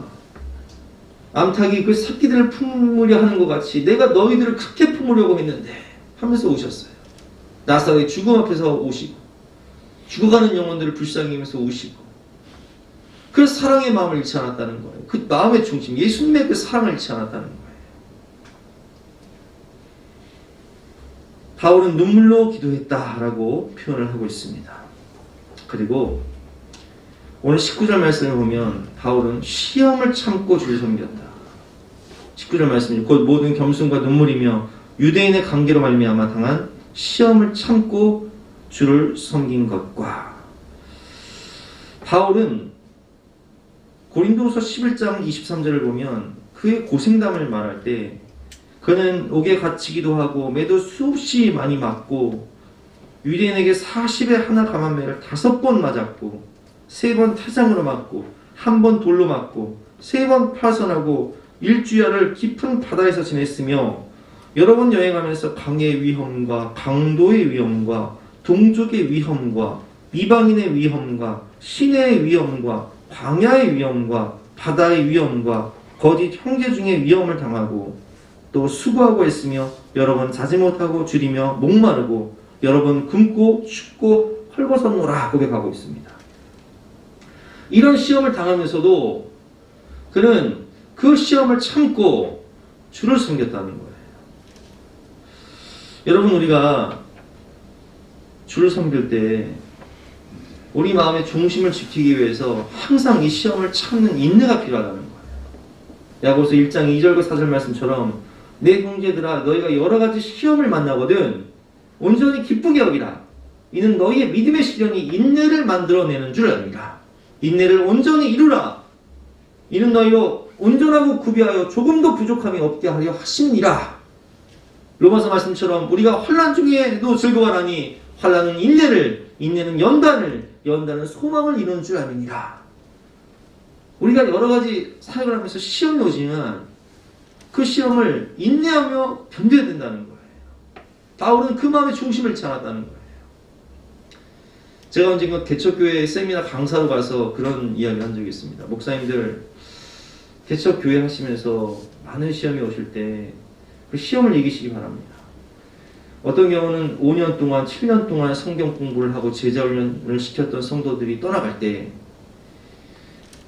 암탉이 그 새끼들을 품으려 하는 것 같이 내가 너희들을 크게 품으려고 했는데 하면서 오셨어요. 나사로의 죽음 앞에서 오시고 죽어가는 영혼들을 불쌍히 여기면서 우시고 그 사랑의 마음을 잃지 않았다는 거예요. 그 마음의 중심, 예수님의 그 사랑을 잃지 않았다는 거예요. 바울은 눈물로 기도했다라고 표현을 하고 있습니다. 그리고 오늘 19절 말씀을 보면 바울은 시험을 참고 주를 섬겼다. 19절 말씀이 곧 모든 겸손과 눈물이며 유대인의 관계로 말미암아 당한 시험을 참고 주를 섬긴 것과 바울은 고린도후서 11장 23절을 보면 그의 고생담을 말할 때 그는 옥에 갇히기도 하고 매도 수없이 많이 맞고 유대인에게 40에 하나 감한 매를 5번 맞았고 3번 태장으로 맞고 1번 돌로 맞고 3번 파선하고 일주야를 깊은 바다에서 지냈으며 여러 번 여행하면서 강의 위험과 강도의 위험과 동족의 위험과 이방인의 위험과 시내의 위험과 광야의 위험과 바다의 위험과 거짓 형제 중의 위험을 당하고 또 수고하고 했으며 여러 번 자지 못하고 줄이며 목마르고 여러 번 굶고 춥고 헐벗었노라 고백하고 있습니다. 이런 시험을 당하면서도 그는 그 시험을 참고 주를 섬겼다는 거예요. 여러분, 우리가 주를 섬길 때 우리 마음의 중심을 지키기 위해서 항상 이 시험을 참는 인내가 필요하다는 거예요. 야고보서 1장 2절과 4절 말씀처럼 내 형제들아 너희가 여러 가지 시험을 만나거든 온전히 기쁘게 여기라. 이는 너희의 믿음의 시련이 인내를 만들어내는 줄 압니다. 인내를 온전히 이루라. 이는 너희로 온전하고 구비하여 조금도 부족함이 없게 하려 하심이라. 로마서 말씀처럼 우리가 환난 중에도 즐거워하니 환난은 인내를, 인내는 연단은 소망을 이루는 줄 아미니라. 우리가 여러 가지 사역을 하면서 시험이 오지만 그 시험을 인내하며 견뎌야 된다는 거예요. 바울은 그 마음의 중심을 잃지 않았다는 거예요. 제가 언젠가 개척교회 세미나 강사로 가서 그런 이야기를 한 적이 있습니다. 목사님들 개척교회 하시면서 많은 시험이 오실 때 그 시험을 이기시기 바랍니다. 어떤 경우는 5년 동안 7년 동안 성경 공부를 하고 제자 훈련을 시켰던 성도들이 떠나갈 때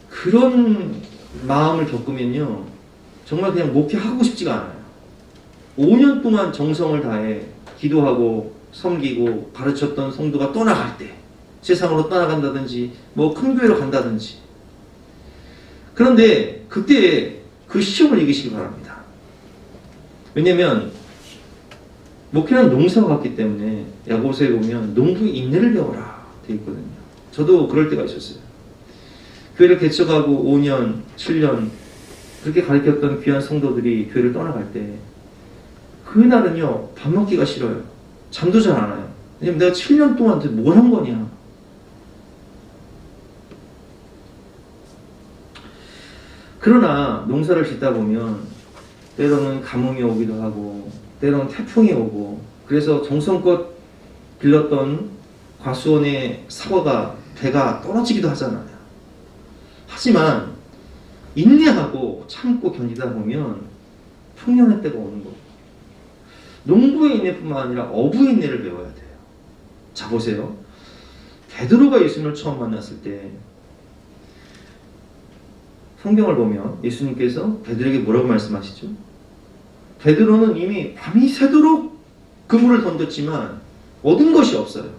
그런 마음을 겪으면요 정말 그냥 목회하고 싶지가 않아요. 5년 동안 정성을 다해 기도하고 섬기고 가르쳤던 성도가 떠나갈 때 세상으로 떠나간다든지 뭐 큰 교회로 간다든지 그런데 그때 그 시험을 이기시기 바랍니다. 왜냐면 목회는 농사와 같기 때문에 야고보서에 보면 농부의 인내를 배워라 되어 있거든요. 저도 그럴 때가 있었어요. 교회를 개척하고 5년, 7년 그렇게 가르쳤던 귀한 성도들이 교회를 떠나갈 때 그날은요 밥 먹기가 싫어요. 잠도 잘 안 와요. 왜냐면 내가 7년 동안 뭘 한 거냐. 그러나 농사를 짓다 보면 때로는 가뭄이 오기도 하고 때로는 태풍이 오고 그래서 정성껏 빌렸던 과수원의 사과가 배가 떨어지기도 하잖아요. 하지만 인내하고 참고 견디다 보면 풍년의 때가 오는 거고 농부의 인내뿐만 아니라 어부의 인내를 배워야 돼요. 자 보세요. 베드로가 예수님을 처음 만났을 때 성경을 보면 예수님께서 베드로에게 뭐라고 말씀하시죠? 베드로는 이미 밤이 새도록 그물을 던졌지만 얻은 것이 없어요.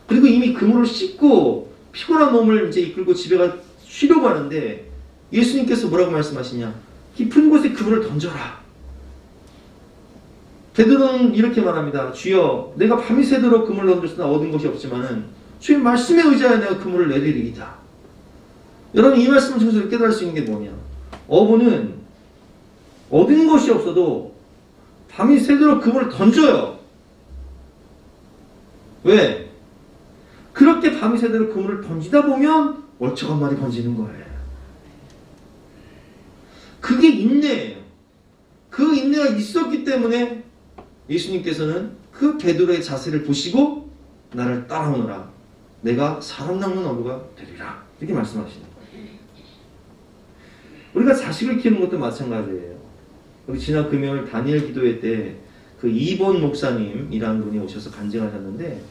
그리고 이미 그물을 씻고 피곤한 몸을 이제 이끌고 집에 가 쉬려고 하는데 예수님께서 뭐라고 말씀하시냐? 깊은 곳에 그물을 던져라. 베드로는 이렇게 말합니다. 주여, 내가 밤이 새도록 그물을 던졌으나 얻은 것이 없지만은 주의 말씀에 의지하여 내가 그물을 내리리이다. 여러분 이 말씀을 통해서 깨달을 수 있는 게 뭐냐? 어부는 얻은 것이 없어도 밤이 새도록 그물을 던져요. 왜? 그렇게 밤이 새도록 그물을 던지다 보면 월척 한 마리 건지는 거예요. 그게 인내예요. 그 인내가 있었기 때문에 예수님께서는 그 베드로의 자세를 보시고 나를 따라오너라. 내가 사람 낚는 어부가 되리라. 이렇게 말씀하시는 거예요. 우리가 자식을 키우는 것도 마찬가지예요. 우리 지난 금요일 다니엘 기도회 때 그 이본 목사님이라는 분이 오셔서 간증하셨는데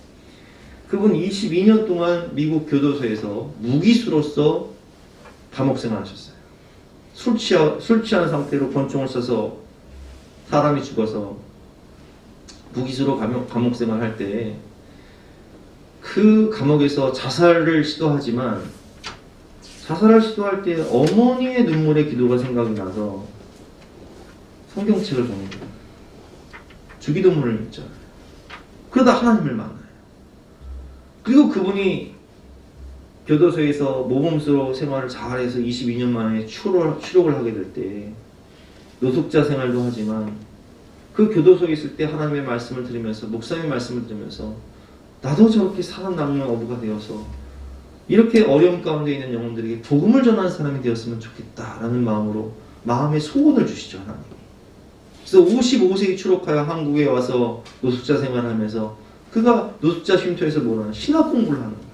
그분 22년 동안 미국 교도소에서 무기수로서 감옥생활 하셨어요. 술 취한 상태로 권총을 써서 사람이 죽어서 무기수로 감옥생활 할 때 그 감옥에서 자살을 시도하지만 자살을 시도할 때 어머니의 눈물의 기도가 생각이 나서 성경책을 보내요. 주기도문을 읽잖아요. 그러다 하나님을 만나요. 그리고 그분이 교도소에서 모범수로 생활을 잘해서 22년 만에 추록을 하게 될 때 노숙자 생활도 하지만 그 교도소에 있을 때 하나님의 말씀을 들으면서 목사님의 말씀을 들으면서 나도 저렇게 살아남는 어부가 되어서 이렇게 어려움 가운데 있는 영혼들에게 복음을 전하는 사람이 되었으면 좋겠다라는 마음으로 마음의 소원을 주시죠, 하나님. 그래서 55세기 추록하여 한국에 와서 노숙자 생활을 하면서 그가 노숙자 쉼터에서 뭐라는 신학 공부를 하는 거예요.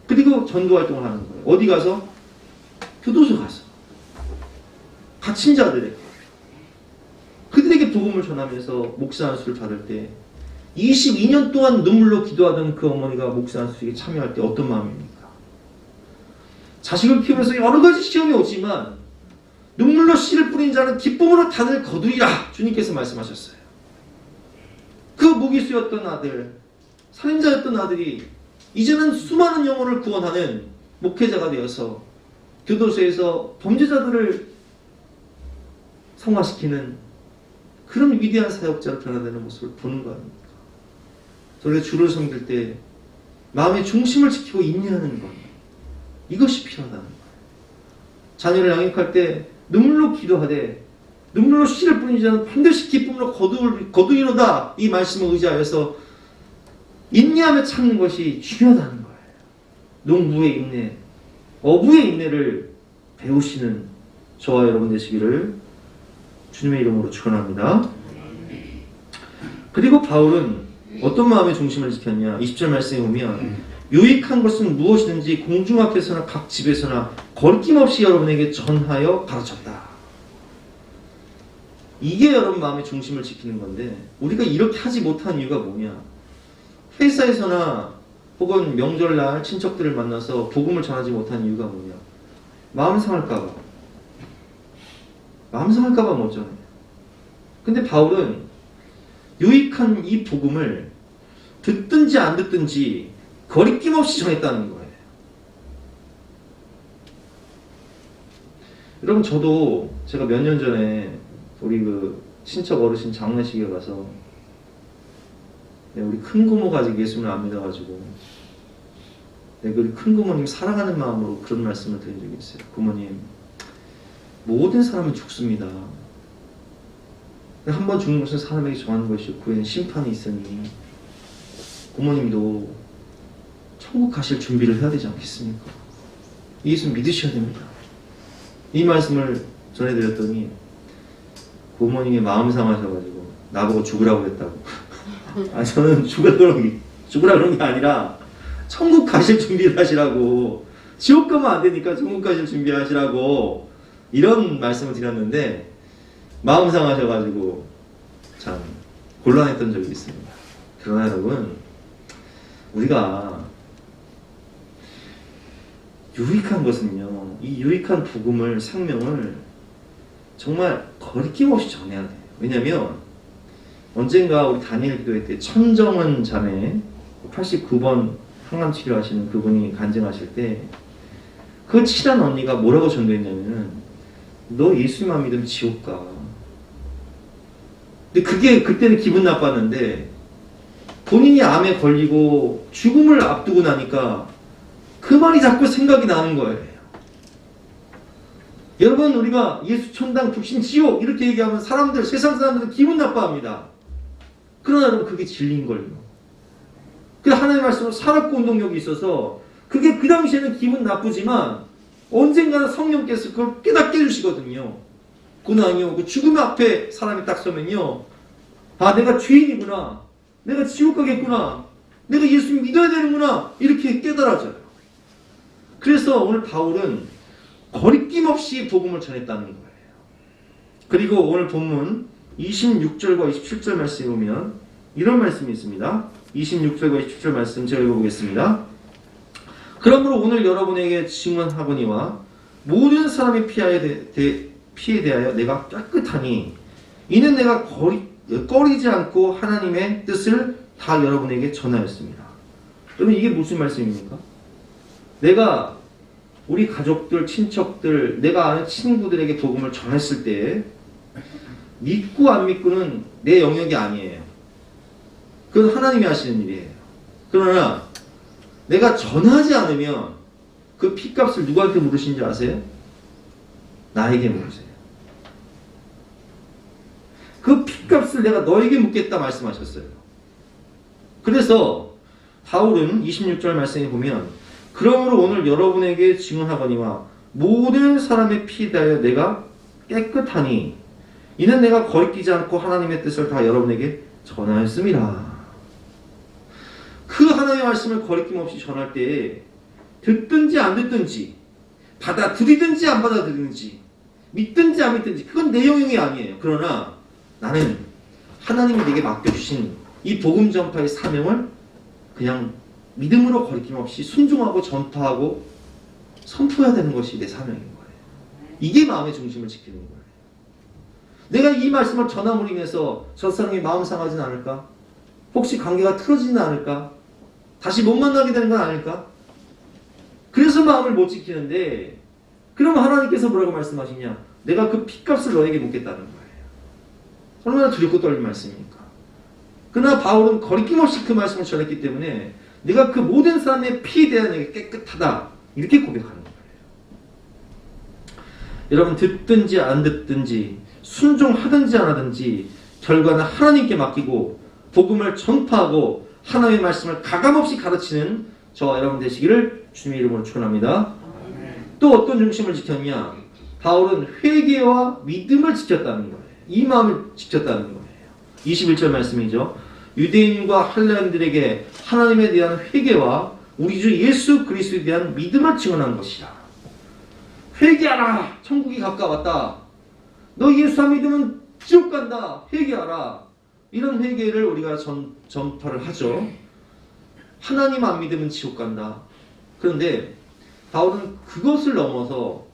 그리고 전도 활동을 하는 거예요. 어디 가서? 교도소 가서. 갇힌 자들에게. 그들에게 복음을 전하면서 목사 안수를 받을 때 22년 동안 눈물로 기도하던 그 어머니가 목사 안수에 참여할 때 어떤 마음입니까? 자식을 키우면서 여러 가지 시험이 오지만 눈물로 씨를 뿌린 자는 기쁨으로 다들 거두리라 주님께서 말씀하셨어요. 그 무기수였던 아들, 살인자였던 아들이 이제는 수많은 영혼을 구원하는 목회자가 되어서 교도소에서 범죄자들을 성화시키는 그런 위대한 사역자로 변화되는 모습을 보는 거 아닙니까? 우리가 주를 섬길 때 마음의 중심을 지키고 인내하는 것, 이것이 필요하다는 거예요. 자녀를 양육할 때 눈물로 기도하되 눈물로 씨를 뿌리지 않은 반드시 기쁨으로 거두리로다, 이 말씀을 의지하여서 인내하며 참는 것이 중요하다는 거예요. 농부의 인내, 어부의 인내를 배우시는 저와 여러분 되시기를 주님의 이름으로 축원합니다. 그리고 바울은 어떤 마음의 중심을 지켰냐? 20절 말씀에 보면 유익한 것은 무엇이든지 공중 앞에서나 각 집에서나 거리낌없이 여러분에게 전하여 가르쳤다. 이게 여러분 마음의 중심을 지키는 건데 우리가 이렇게 하지 못한 이유가 뭐냐? 회사에서나 혹은 명절날 친척들을 만나서 복음을 전하지 못한 이유가 뭐냐? 마음 상할까봐. 마음 상할까봐 못 전해요. 근데 바울은 유익한 이 복음을 듣든지 안 듣든지 거리낌 없이 전했다는 거예요. 여러분, 저도 제가 몇 년 전에 우리 그 친척 어르신 장례식에 가서 우리 큰 고모가 아직 예수를 안 믿어가지고 우리 큰 고모님 사랑하는 마음으로 그런 말씀을 드린 적이 있어요. 고모님, 모든 사람은 죽습니다. 한 번 죽는 것은 사람에게 정하는 것이고 그에는 심판이 있으니 고모님도 천국 가실 준비를 해야 되지 않겠습니까? 예수 믿으셔야 됩니다. 이 말씀을 전해드렸더니 고모님이 마음 상하셔가지고 나보고 죽으라고 했다고. 아, 저는 죽으라고 그런 게 아니라 천국 가실 준비를 하시라고, 지옥 가면 안 되니까 천국 가실 준비하시라고 이런 말씀을 드렸는데 마음 상하셔가지고 참 곤란했던 적이 있습니다. 그러나 여러분, 우리가 유익한 것은요, 이 유익한 복음을, 생명을 정말 거리낌 없이 전해야 돼요. 왜냐면 언젠가 우리 다니엘 기도회 때 천정은 자매 89번 항암 치료하시는 그분이 간증하실 때 그 친한 언니가 뭐라고 전도했냐면은 너 예수님만 믿으면 지옥 가. 근데 그게 그때는 기분 나빴는데 본인이 암에 걸리고 죽음을 앞두고 나니까 그 말이 자꾸 생각이 나는 거예요. 여러분, 우리가 예수 천당 불신 지옥 이렇게 얘기하면 사람들, 세상 사람들은 기분 나빠합니다. 그러나 여러분, 그게 진리인 걸요. 그래서 하나님의 말씀으로 살았고 운동력이 있어서 그게 그 당시에는 기분 나쁘지만 언젠가는 성령께서 그걸 깨닫게 해주시거든요. 고난이요, 그 죽음 앞에 사람이 딱 서면요, 아, 내가 죄인이구나, 내가 지옥 가겠구나, 내가 예수 믿어야 되는구나, 이렇게 깨달아져요. 그래서 오늘 바울은 거리낌 없이 복음을 전했다는 거예요. 그리고 오늘 본문 26절과 27절 말씀에 보면 이런 말씀이 있습니다. 26절과 27절 말씀 제가 읽어보겠습니다. 그러므로 오늘 여러분에게 증언하거니와 모든 사람의 피에 대하여 내가 깨끗하니 이는 내가 꺼리지 않고 하나님의 뜻을 다 여러분에게 전하였습니다. 여러분 이게 무슨 말씀입니까? 내가 우리 가족들, 친척들, 내가 아는 친구들에게 복음을 전했을 때 믿고 안 믿고는 내 영역이 아니에요. 그건 하나님이 하시는 일이에요. 그러나 내가 전하지 않으면 그 핏값을 누구한테 물으신지 아세요? 나에게 물으세요. 그 핏값을 내가 너에게 묻겠다 말씀하셨어요. 그래서 바울은 26절 말씀에 보면 그러므로 오늘 여러분에게 증언하거니와 모든 사람의 피에 대하여 내가 깨끗하니 이는 내가 거리끼지 않고 하나님의 뜻을 다 여러분에게 전하였습니다. 그 하나님의 말씀을 거리낌 없이 전할 때에 듣든지 안 듣든지 받아들이든지 안 받아들이든지 믿든지 안 믿든지 그건 내 영역이 아니에요. 그러나 나는 하나님이 내게 맡겨주신 이 복음 전파의 사명을 그냥 믿음으로 거리낌 없이 순종하고 전파하고 선포해야 되는 것이 내 사명인 거예요. 이게 마음의 중심을 지키는 거예요. 내가 이 말씀을 전함으로 인해서 저 사람이 마음 상하진 않을까? 혹시 관계가 틀어지진 않을까? 다시 못 만나게 되는 건 아닐까? 그래서 마음을 못 지키는데 그럼 하나님께서 뭐라고 말씀하시냐? 내가 그 핏값을 너에게 묻겠다는 거예요. 얼마나 두렵고 떨린 말씀입니까? 그러나 바울은 거리낌 없이 그 말씀을 전했기 때문에 내가 그 모든 사람의 피에 대한 내게 깨끗하다 이렇게 고백하는 거예요. 여러분 듣든지 안 듣든지 순종하든지 안 하든지 결과는 하나님께 맡기고 복음을 전파하고 하나님의 말씀을 가감없이 가르치는 저와 여러분 되시기를 주님의 이름으로 축원합니다. 또 어떤 중심을 지켰냐? 바울은 회개와 믿음을 지켰다는 거예요. 이 마음을 지켰다는 거예요. 21절 말씀이죠. 유대인과 할례인들에게 하나님에 대한 회개와 우리 주 예수 그리스도에 대한 믿음을 증언한 것이라. 회개하라. 천국이 가까웠다. 너 예수 안 믿으면 지옥 간다. 회개하라. 이런 회개를 우리가 전파를 하죠. 하나님 안 믿으면 지옥 간다. 그런데 바울은 그것을 넘어서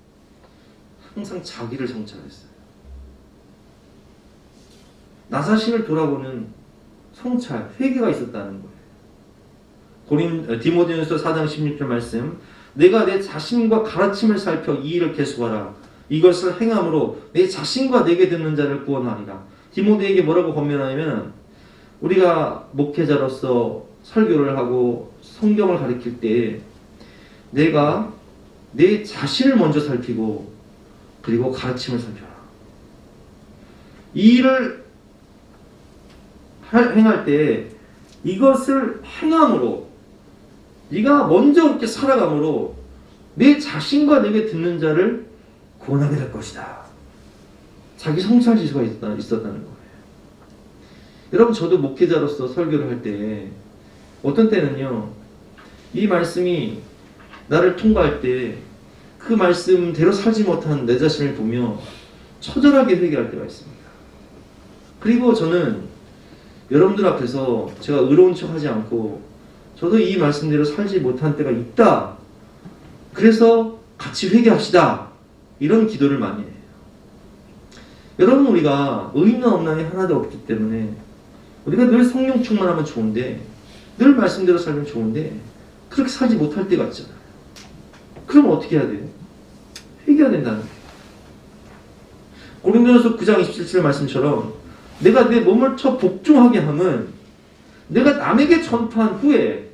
항상 자기를 성찰했어요. 나 자신을 돌아보는 성찰, 회개가 있었다는 거예요. 디모데전서 4장 16절 말씀 내가 내 자신과 가르침을 살펴 이 일을 계속하라. 이것을 행함으로 내 자신과 내게 듣는 자를 구원하리라. 디모데에게 뭐라고 권면하냐면 우리가 목회자로서 설교를 하고 성경을 가르칠 때 내가 내 자신을 먼저 살피고 그리고 가르침을 살펴라. 이 일을 행할 때 이것을 행함으로 네가 먼저 그렇게 살아감으로 내 자신과 내게 듣는 자를 구원하게 될 것이다. 자기 성찰 지수가 있었다는 거예요. 여러분 저도 목회자로서 설교를 할 때 어떤 때는요 이 말씀이 나를 통과할 때 그 말씀대로 살지 못한 내 자신을 보며 처절하게 회개할 때가 있습니다. 그리고 저는 여러분들 앞에서 제가 의로운 척 하지 않고 저도 이 말씀대로 살지 못한 때가 있다. 그래서 같이 회개합시다. 이런 기도를 많이 해요. 여러분 우리가 의인은 없나니 하나도 없기 때문에 우리가 늘 성령 충만하면 좋은데 늘 말씀대로 살면 좋은데 그렇게 살지 못할 때가 있잖아요. 그럼 어떻게 해야 돼요? 회개해야 된다는 거예요. 고린도전서 9장 27절 말씀처럼 내가 내 몸을 쳐 복종하게 함은 내가 남에게 전파한 후에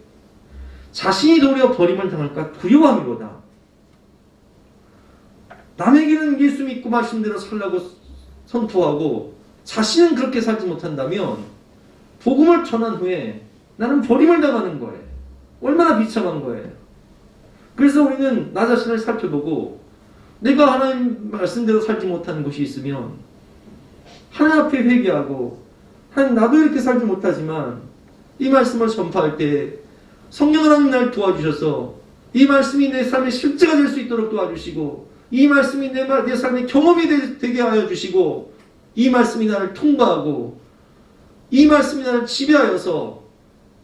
자신이 도리어 버림을 당할까 두려워함이로다. 남에게는 예수 믿고 말씀대로 살라고 선포하고 자신은 그렇게 살지 못한다면 복음을 전한 후에 나는 버림을 당하는 거예요. 얼마나 비참한 거예요. 그래서 우리는 나 자신을 살펴보고 내가 하나님 말씀대로 살지 못하는 것이 있으면 하나님 앞에 회개하고 하나님 나도 이렇게 살지 못하지만 이 말씀을 전파할 때 성령 하나님 날 도와주셔서 이 말씀이 내 삶의 실제가 될 수 있도록 도와주시고 이 말씀이 내 삶의 경험이 되게 하여 주시고 이 말씀이 나를 통과하고 이 말씀이 나를 지배하여서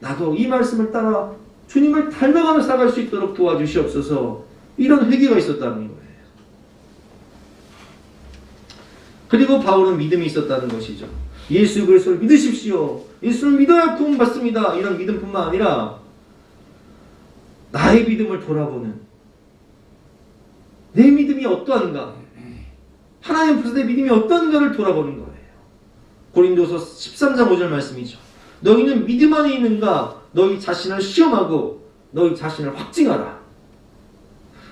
나도 이 말씀을 따라 주님을 닮아가며 살아갈 수 있도록 도와주시옵소서. 이런 회개가 있었다는 거예요. 그리고 바울은 믿음이 있었다는 것이죠. 예수 그리스도를 믿으십시오. 예수를 믿어야 구원 받습니다. 이런 믿음뿐만 아니라 나의 믿음을 돌아보는, 내 믿음이 어떠한가, 하나님 앞에서 내 믿음이 어떠한가를 돌아보는 거예요. 고린도서 13장 5절 말씀이죠. 너희는 믿음 안에 있는가? 너희 자신을 시험하고 너희 자신을 확증하라.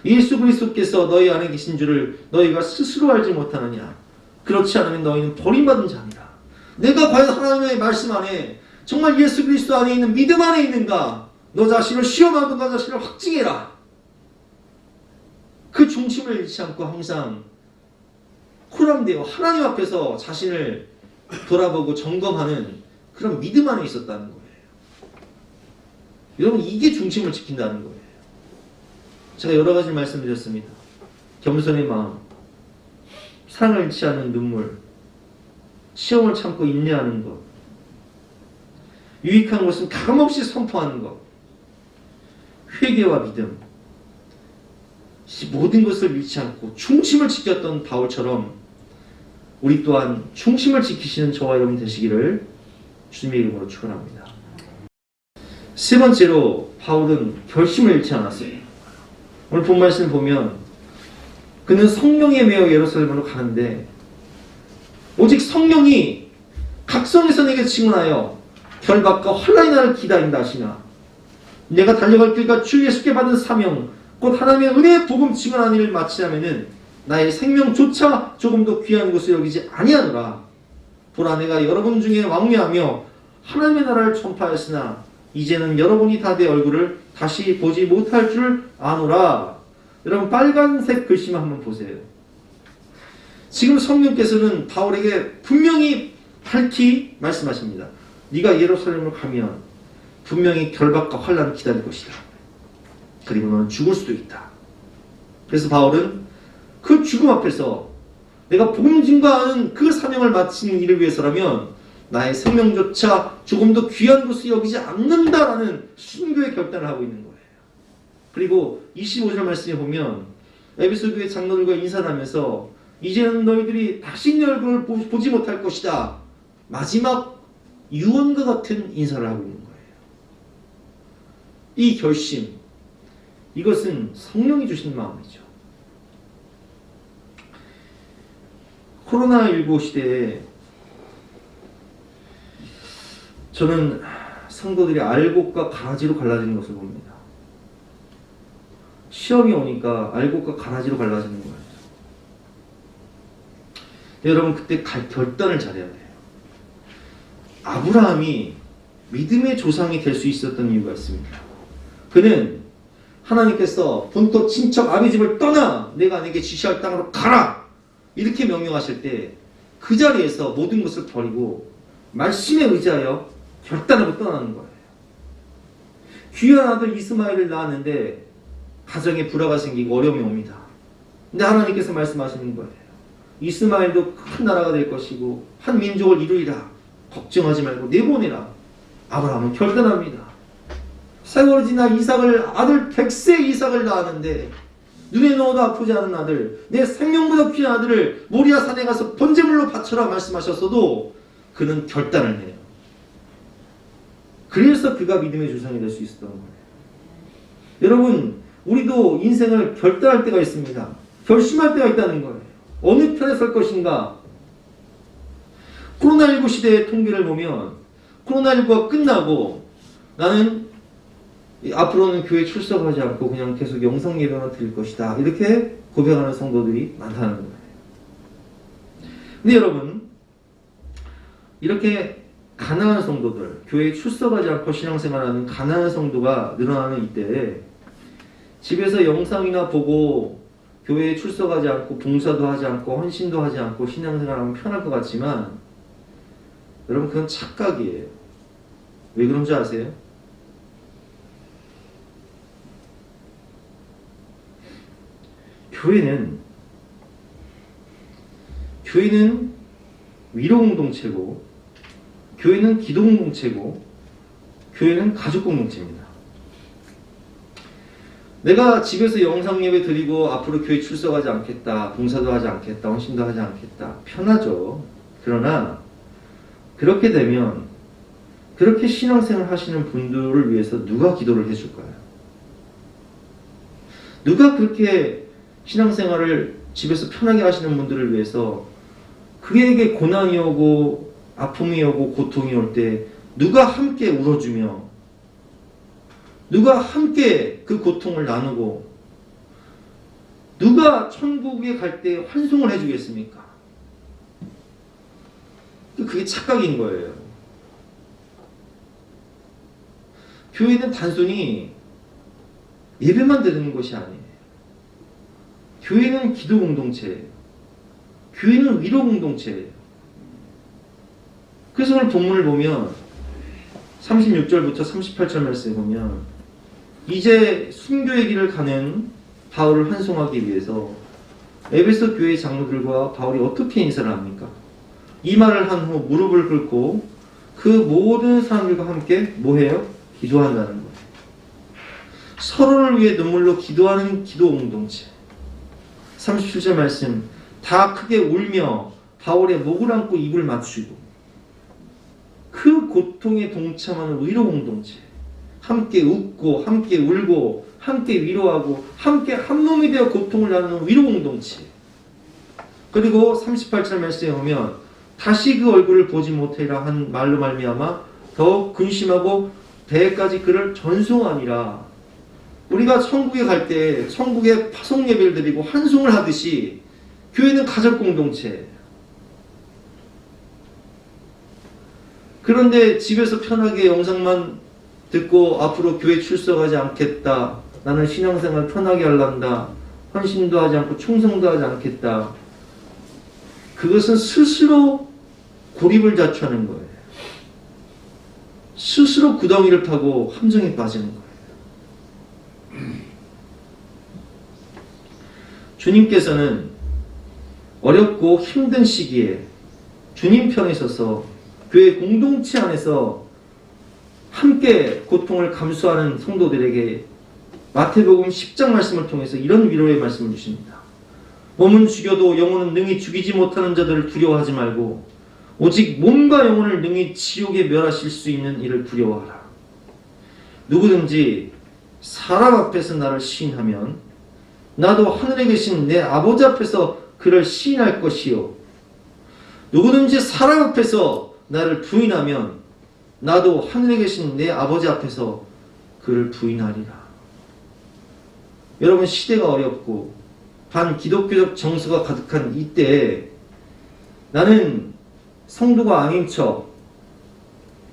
예수 그리스도께서 너희 안에 계신 줄을 너희가 스스로 알지 못하느냐? 그렇지 않으면 너희는 버림받은 자니라. 내가 과연 하나님의 말씀 안에 정말 예수 그리스도 안에 있는 믿음 안에 있는가? 너 자신을 시험하고 너 자신을 확증해라. 그 중심을 잃지 않고 항상 코람되어 하나님 앞에서 자신을 돌아보고 점검하는 그런 믿음 안에 있었다는 거예요. 여러분, 이게 중심을 지킨다는 거예요. 제가 여러 가지 말씀드렸습니다. 겸손의 마음, 사랑을 잃지 않는 눈물, 시험을 참고 인내하는 것, 유익한 것은 가감없이 선포하는 것, 회개와 믿음, 모든 것을 잃지 않고 중심을 지켰던 바울처럼 우리 또한 중심을 지키시는 저와 여러분 되시기를 주님의 이름으로 축원합니다. 세 번째로 바울은 결심을 잃지 않았어요. 오늘 본 말씀을 보면 그는 성령에 매여 예루살렘으로 가는데 오직 성령이 각성에서 내게 증언하여 결박과 환난이 나를 기다린다 하시나 내가 달려갈 길과 주 예수께 받은 사명 곧 하나님의 은혜의 복음 증언하는 일을 마치려면은 나의 생명조차 조금도 귀한 것을 여기지 아니하노라. 보라 내가 여러분 중에 왕래하며 하나님의 나라를 전파하였으나 이제는 여러분이 다 내 얼굴을 다시 보지 못할 줄 아노라. 여러분 빨간색 글씨만 한번 보세요. 지금 성령께서는 바울에게 분명히 밝히 말씀하십니다. 네가 예루살렘으로 가면 분명히 결박과 환난을 기다릴 것이다. 그리고 너는 죽을 수도 있다. 그래서 바울은 그 죽음 앞에서 내가 복음 증거하는 그 사명을 마치는 일을 위해서라면 나의 생명조차 조금도 귀한 것을 여기지 않는다라는 순교의 결단을 하고 있는 거예요. 그리고 25절 말씀에 보면 에베소 교회 장로들과 인사를 하면서 이제는 너희들이 다시 내 얼굴을 보지 못할 것이다. 마지막 유언과 같은 인사를 하고 있는 거예요. 이 결심, 이것은 성령이 주신 마음이죠. 코로나19 시대에 저는 성도들이 알곡과 가라지로 갈라지는 것을 봅니다. 시험이 오니까 알곡과 가라지로 갈라지는 거예요. 여러분 그때 결단을 잘해야 돼요. 아브라함이 믿음의 조상이 될 수 있었던 이유가 있습니다. 그는 하나님께서 본토 친척 아비 집을 떠나 내가 내게 지시할 땅으로 가라 이렇게 명령하실 때 그 자리에서 모든 것을 버리고 말씀에 의지하여 결단하고 떠나는 거예요. 귀한 아들 이스마엘을 낳았는데 가정에 불화가 생기고 어려움이 옵니다. 근데 하나님께서 말씀하시는 거예요. 이스마엘도 큰 나라가 될 것이고 한 민족을 이루리라. 걱정하지 말고 내보내라. 아브라함은 결단합니다. 세월이 지나 아들 100세 이삭을 낳았는데 눈에 넣어도 아프지 않은 아들, 내 생명보다 귀한 아들을 모리아 산에 가서 번제물로 바쳐라 말씀하셨어도 그는 결단을 해요. 그래서 그가 믿음의 조상이 될 수 있었던 거예요. 여러분, 우리도 인생을 결단할 때가 있습니다. 결심할 때가 있다는 거예요. 어느 편에 설 것인가? 코로나19 시대의 통계를 보면 코로나19가 끝나고 나는 앞으로는 교회 출석하지 않고 그냥 계속 영상 예배만 드릴 것이다. 이렇게 고백하는 성도들이 많다는 거예요. 근데 여러분, 이렇게 가난한 성도들, 교회에 출석하지 않고 신앙생활하는 가난한 성도가 늘어나는 이때에 집에서 영상이나 보고 교회에 출석하지 않고 봉사도 하지 않고 헌신도 하지 않고 신앙생활하면 편할 것 같지만 여러분 그건 착각이에요. 왜 그런지 아세요? 교회는 위로 공동체고 교회는 기도 공동체고 교회는 가족 공동체입니다. 내가 집에서 영상 예배 드리고 앞으로 교회 출석하지 않겠다, 봉사도 하지 않겠다, 헌신도 하지 않겠다. 편하죠. 그러나 그렇게 되면 그렇게 신앙생활 하시는 분들을 위해서 누가 기도를 해줄까요? 누가 그렇게 신앙생활을 집에서 편하게 하시는 분들을 위해서 그에게 고난이 오고 아픔이 오고 고통이 올 때 누가 함께 울어주며 누가 함께 그 고통을 나누고 누가 천국에 갈 때 환송을 해주겠습니까? 그게 착각인 거예요. 교회는 단순히 예배만 드리는 것이 아니에요. 교회는 기도 공동체예요. 교회는 위로 공동체예요. 그래서 오늘 본문을 보면 36절부터 38절 말씀에 보면 이제 순교의 길을 가는 바울을 환송하기 위해서 에베소 교회 장로들과 바울이 어떻게 인사를 합니까? 이 말을 한 후 무릎을 꿇고 그 모든 사람들과 함께 뭐해요? 기도한다는 거예요. 서로를 위해 눈물로 기도하는 기도 공동체. 37절 말씀, 다 크게 울며 바울의 목을 안고 입을 맞추고 그 고통에 동참하는 위로 공동체. 함께 웃고 함께 울고 함께 위로하고 함께 한 몸이 되어 고통을 나누는 위로 공동체. 그리고 38절 말씀에 보면 다시 그 얼굴을 보지 못해라 한 말로 말미암아 더욱 근심하고 배까지 그를 전송하니라. 우리가 천국에 갈 때 천국에 파송 예배를 드리고 환송을 하듯이 교회는 가족 공동체. 그런데 집에서 편하게 영상만 듣고 앞으로 교회 출석하지 않겠다. 나는 신앙생활 편하게 하란다. 헌신도 하지 않고 충성도 하지 않겠다. 그것은 스스로 고립을 자초하는 거예요. 스스로 구덩이를 파고 함정에 빠지는 거예요. 주님께서는 어렵고 힘든 시기에 주님 편에 서서 교회 공동체 안에서 함께 고통을 감수하는 성도들에게 마태복음 10장 말씀을 통해서 이런 위로의 말씀을 주십니다. 몸은 죽여도 영혼은 능히 죽이지 못하는 자들을 두려워하지 말고 오직 몸과 영혼을 능히 지옥에 멸하실 수 있는 이를 두려워하라. 누구든지 사람 앞에서 나를 시인하면 나도 하늘에 계신 내 아버지 앞에서 그를 시인할 것이요. 누구든지 사람 앞에서 나를 부인하면 나도 하늘에 계신 내 아버지 앞에서 그를 부인하리라. 여러분, 시대가 어렵고 반기독교적 정서가 가득한 이때에 나는 성도가 아닌 척,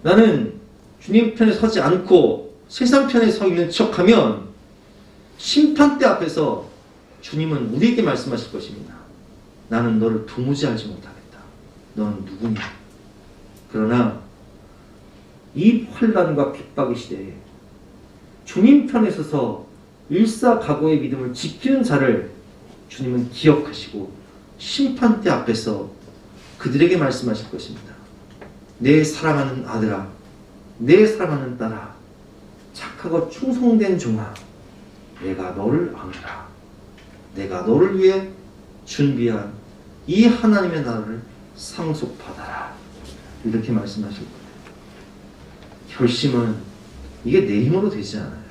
나는 주님 편에 서지 않고 세상 편에 서 있는 척하면 심판대 앞에서 주님은 우리에게 말씀하실 것입니다. 나는 너를 도무지 알지 못하겠다. 너는 누구냐? 그러나 이 환난과 핍박의 시대에 주님 편에 서서 일사각오의 믿음을 지키는 자를 주님은 기억하시고 심판대 앞에서 그들에게 말씀하실 것입니다. 내 사랑하는 아들아, 내 사랑하는 딸아, 착하고 충성된 종아, 내가 너를 아노라. 내가 너를 위해 준비한 이 하나님의 나라를 상속받아라. 이렇게 말씀하실 거예요. 결심은 이게 내 힘으로 되지 않아요.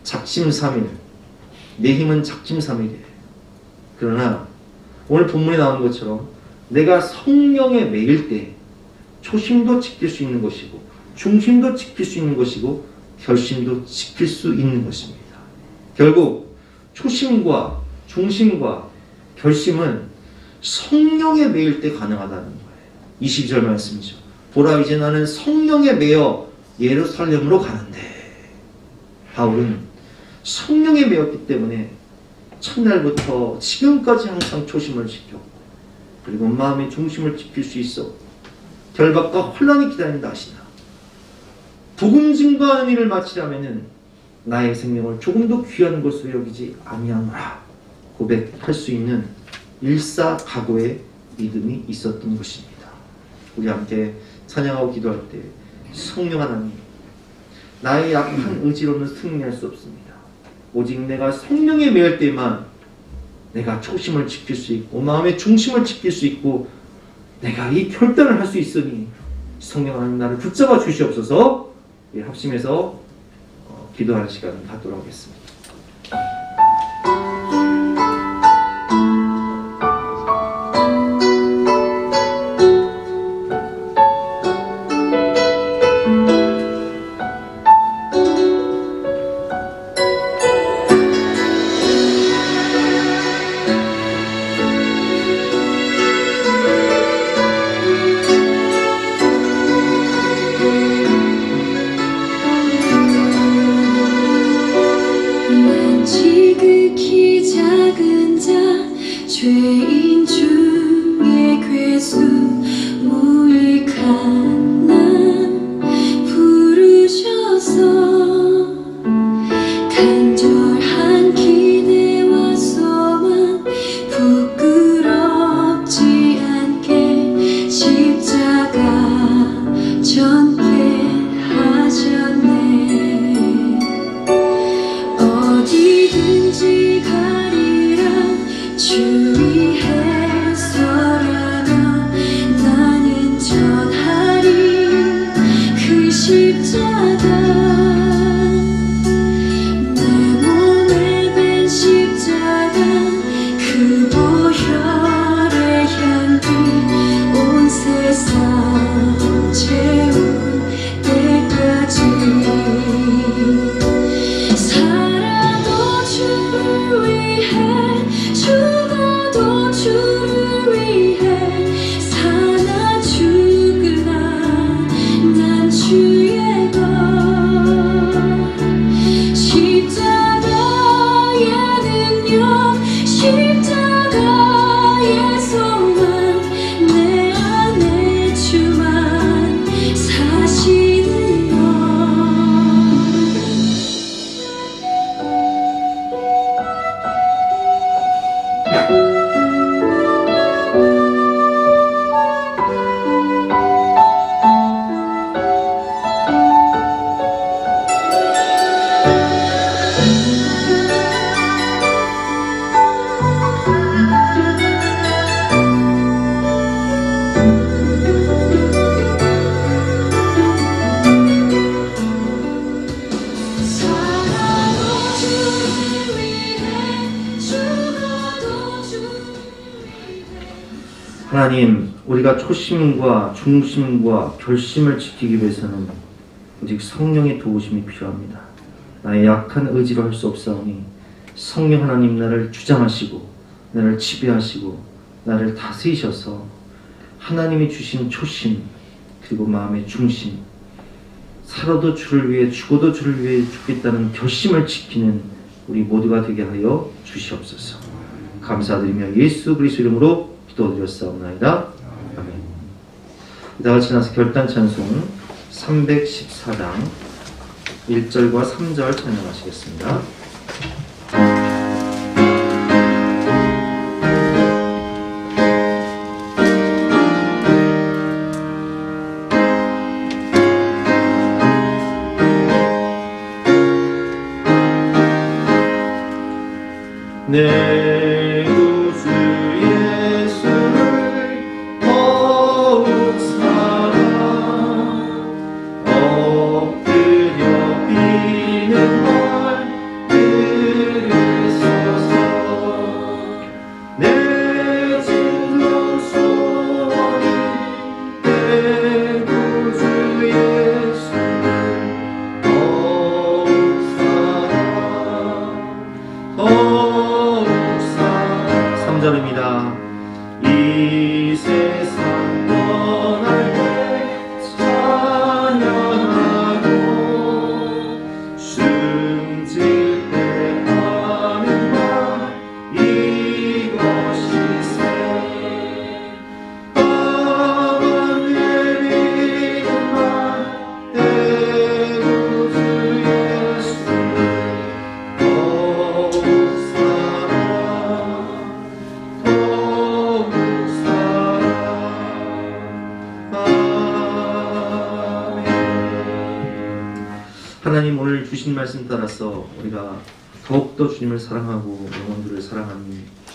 작심삼일, 내 힘은 작심삼일이에요. 그러나 오늘 본문에 나온 것처럼 내가 성령에 매일 때 초심도 지킬 수 있는 것이고 중심도 지킬 수 있는 것이고 결심도 지킬 수 있는 것입니다. 결국 초심과 중심과 결심은 성령에 매일 때 가능하다는 거예요. 22절 말씀이죠. 보라, 이제 나는 성령에 매여 예루살렘으로 가는데. 바울은 성령에 매였기 때문에 첫날부터 지금까지 항상 초심을 지켰고, 그리고 마음의 중심을 지킬 수 있어 결박과 혼란이 기다린다 하시나. 복음 증거하는 일을 마치려면은 나의 생명을 조금도 귀한 것으로 여기지 아니하노라 고백할 수 있는 일사각오의 믿음이 있었던 것입니다. 우리 함께 찬양하고 기도할 때 성령 하나님, 나의 약한 의지로는 승리할 수 없습니다. 오직 내가 성령에 매일 때만 내가 초심을 지킬 수 있고 마음의 중심을 지킬 수 있고 내가 이 결단을 할 수 있으니 성령 하나님 나를 붙잡아 주시옵소서. 합심해서 기도하는 시간을 갖도록 하겠습니다. 죄인 중에 괴수 무익한 난 부르셔서 간절한 기대와 소망 부끄럽지 않게 십자가 전폐하셨네. 어디든지 가리라 주 위해서라면 나는 전하리 그 십자가. 내 몸에 밴 십자가 그 보혈의 향기 온 세상 채울 때까지 살아도 주를 위해 죽어도 주를 위해 사나 죽으나 난 주의 것. 십자가의 능력 십자가의 소망 내 안에 주만 사시는 것. 살아도 주를 위해 죽어도 주를 하나님, 우리가 초심과 중심과 결심을 지키기 위해서는 오직 성령의 도우심이 필요합니다. 나의 약한 의지로 할 수 없사오니 성령 하나님 나를 주장하시고 나를 지배하시고 나를 다스리셔서 하나님이 주신 초심 그리고 마음의 중심, 살아도 주를 위해 죽어도 주를 위해 죽겠다는 결심을 지키는 우리 모두가 되게 하여 주시옵소서. 감사드리며 예수 그리스도 이름으로 기도드렸사옵나이다. 아멘. 이따가 지나서 결단 찬송 314장 1절과 3절 찬양하시겠습니다. 내 구주 예수를 더욱 사랑 엎드려 비는 말 들으소서. 내 진정 소원이 내 구주 예수를 더욱 사랑 3절입니다. 이 세상 떠날 때 찬양하고 숨질 때 하는 말 이것이세. 나만 내리는 말 내 구주 예수를 더욱 사랑 더욱 말씀 따라서 우리가 더욱더 주님을 사랑하고 영혼들을 사랑하는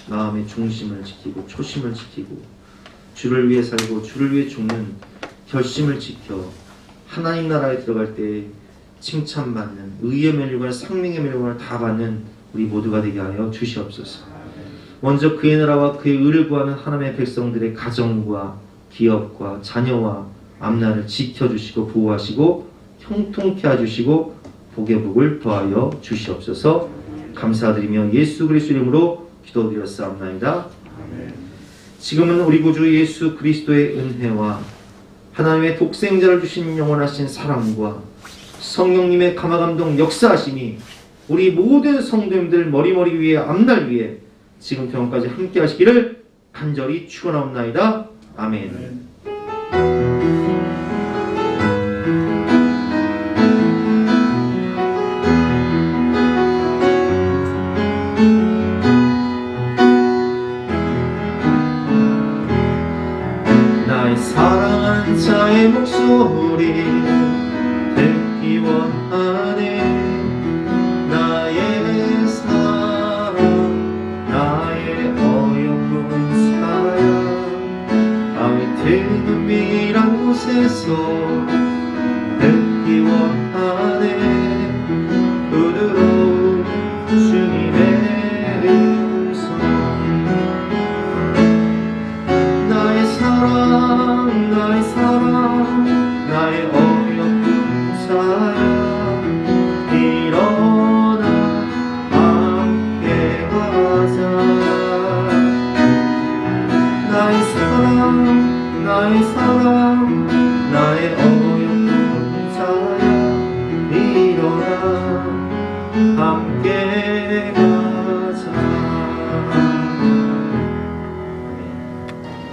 마음의 중심을 지키고 초심을 지키고 주를 위해 살고 주를 위해 죽는 결심을 지켜 하나님 나라에 들어갈 때 칭찬받는 의의 멸류관을 생명의 멸류관을 다 받는 우리 모두가 되게 하여 주시옵소서. 먼저 그의 나라와 그의 의를 구하는 하나님의 백성들의 가정과 기업과 자녀와 앞날을 지켜주시고 보호하시고 형통케 해주시고 복의 복을 더하여 주시옵소서. 감사드리며 예수 그리스도 이름으로 기도드렸사옵나이다. 지금은 우리 구주 예수 그리스도의 은혜와 하나님의 독생자를 주신 영원하신 사랑과 성령님의 감화감동 역사하심이 우리 모든 성도님들 머리머리 위에 앞날 위에 지금 영원까지 함께 하시기를 간절히 축원하옵나이다. 아멘. 나의 사랑한 자의 목소리 듣기 원하네. 나의 사랑 나의 어여쁜 사랑 밤에 드는 미란 곳에서 듣기 원하네. 부드러운 주님의 음성 나의 사랑 나의 사랑 나의 어여쁜 사랑 일어나 함께 하자. 나의 사랑 나의 사랑 나의 어여쁜 사랑 일어나 함께 가자.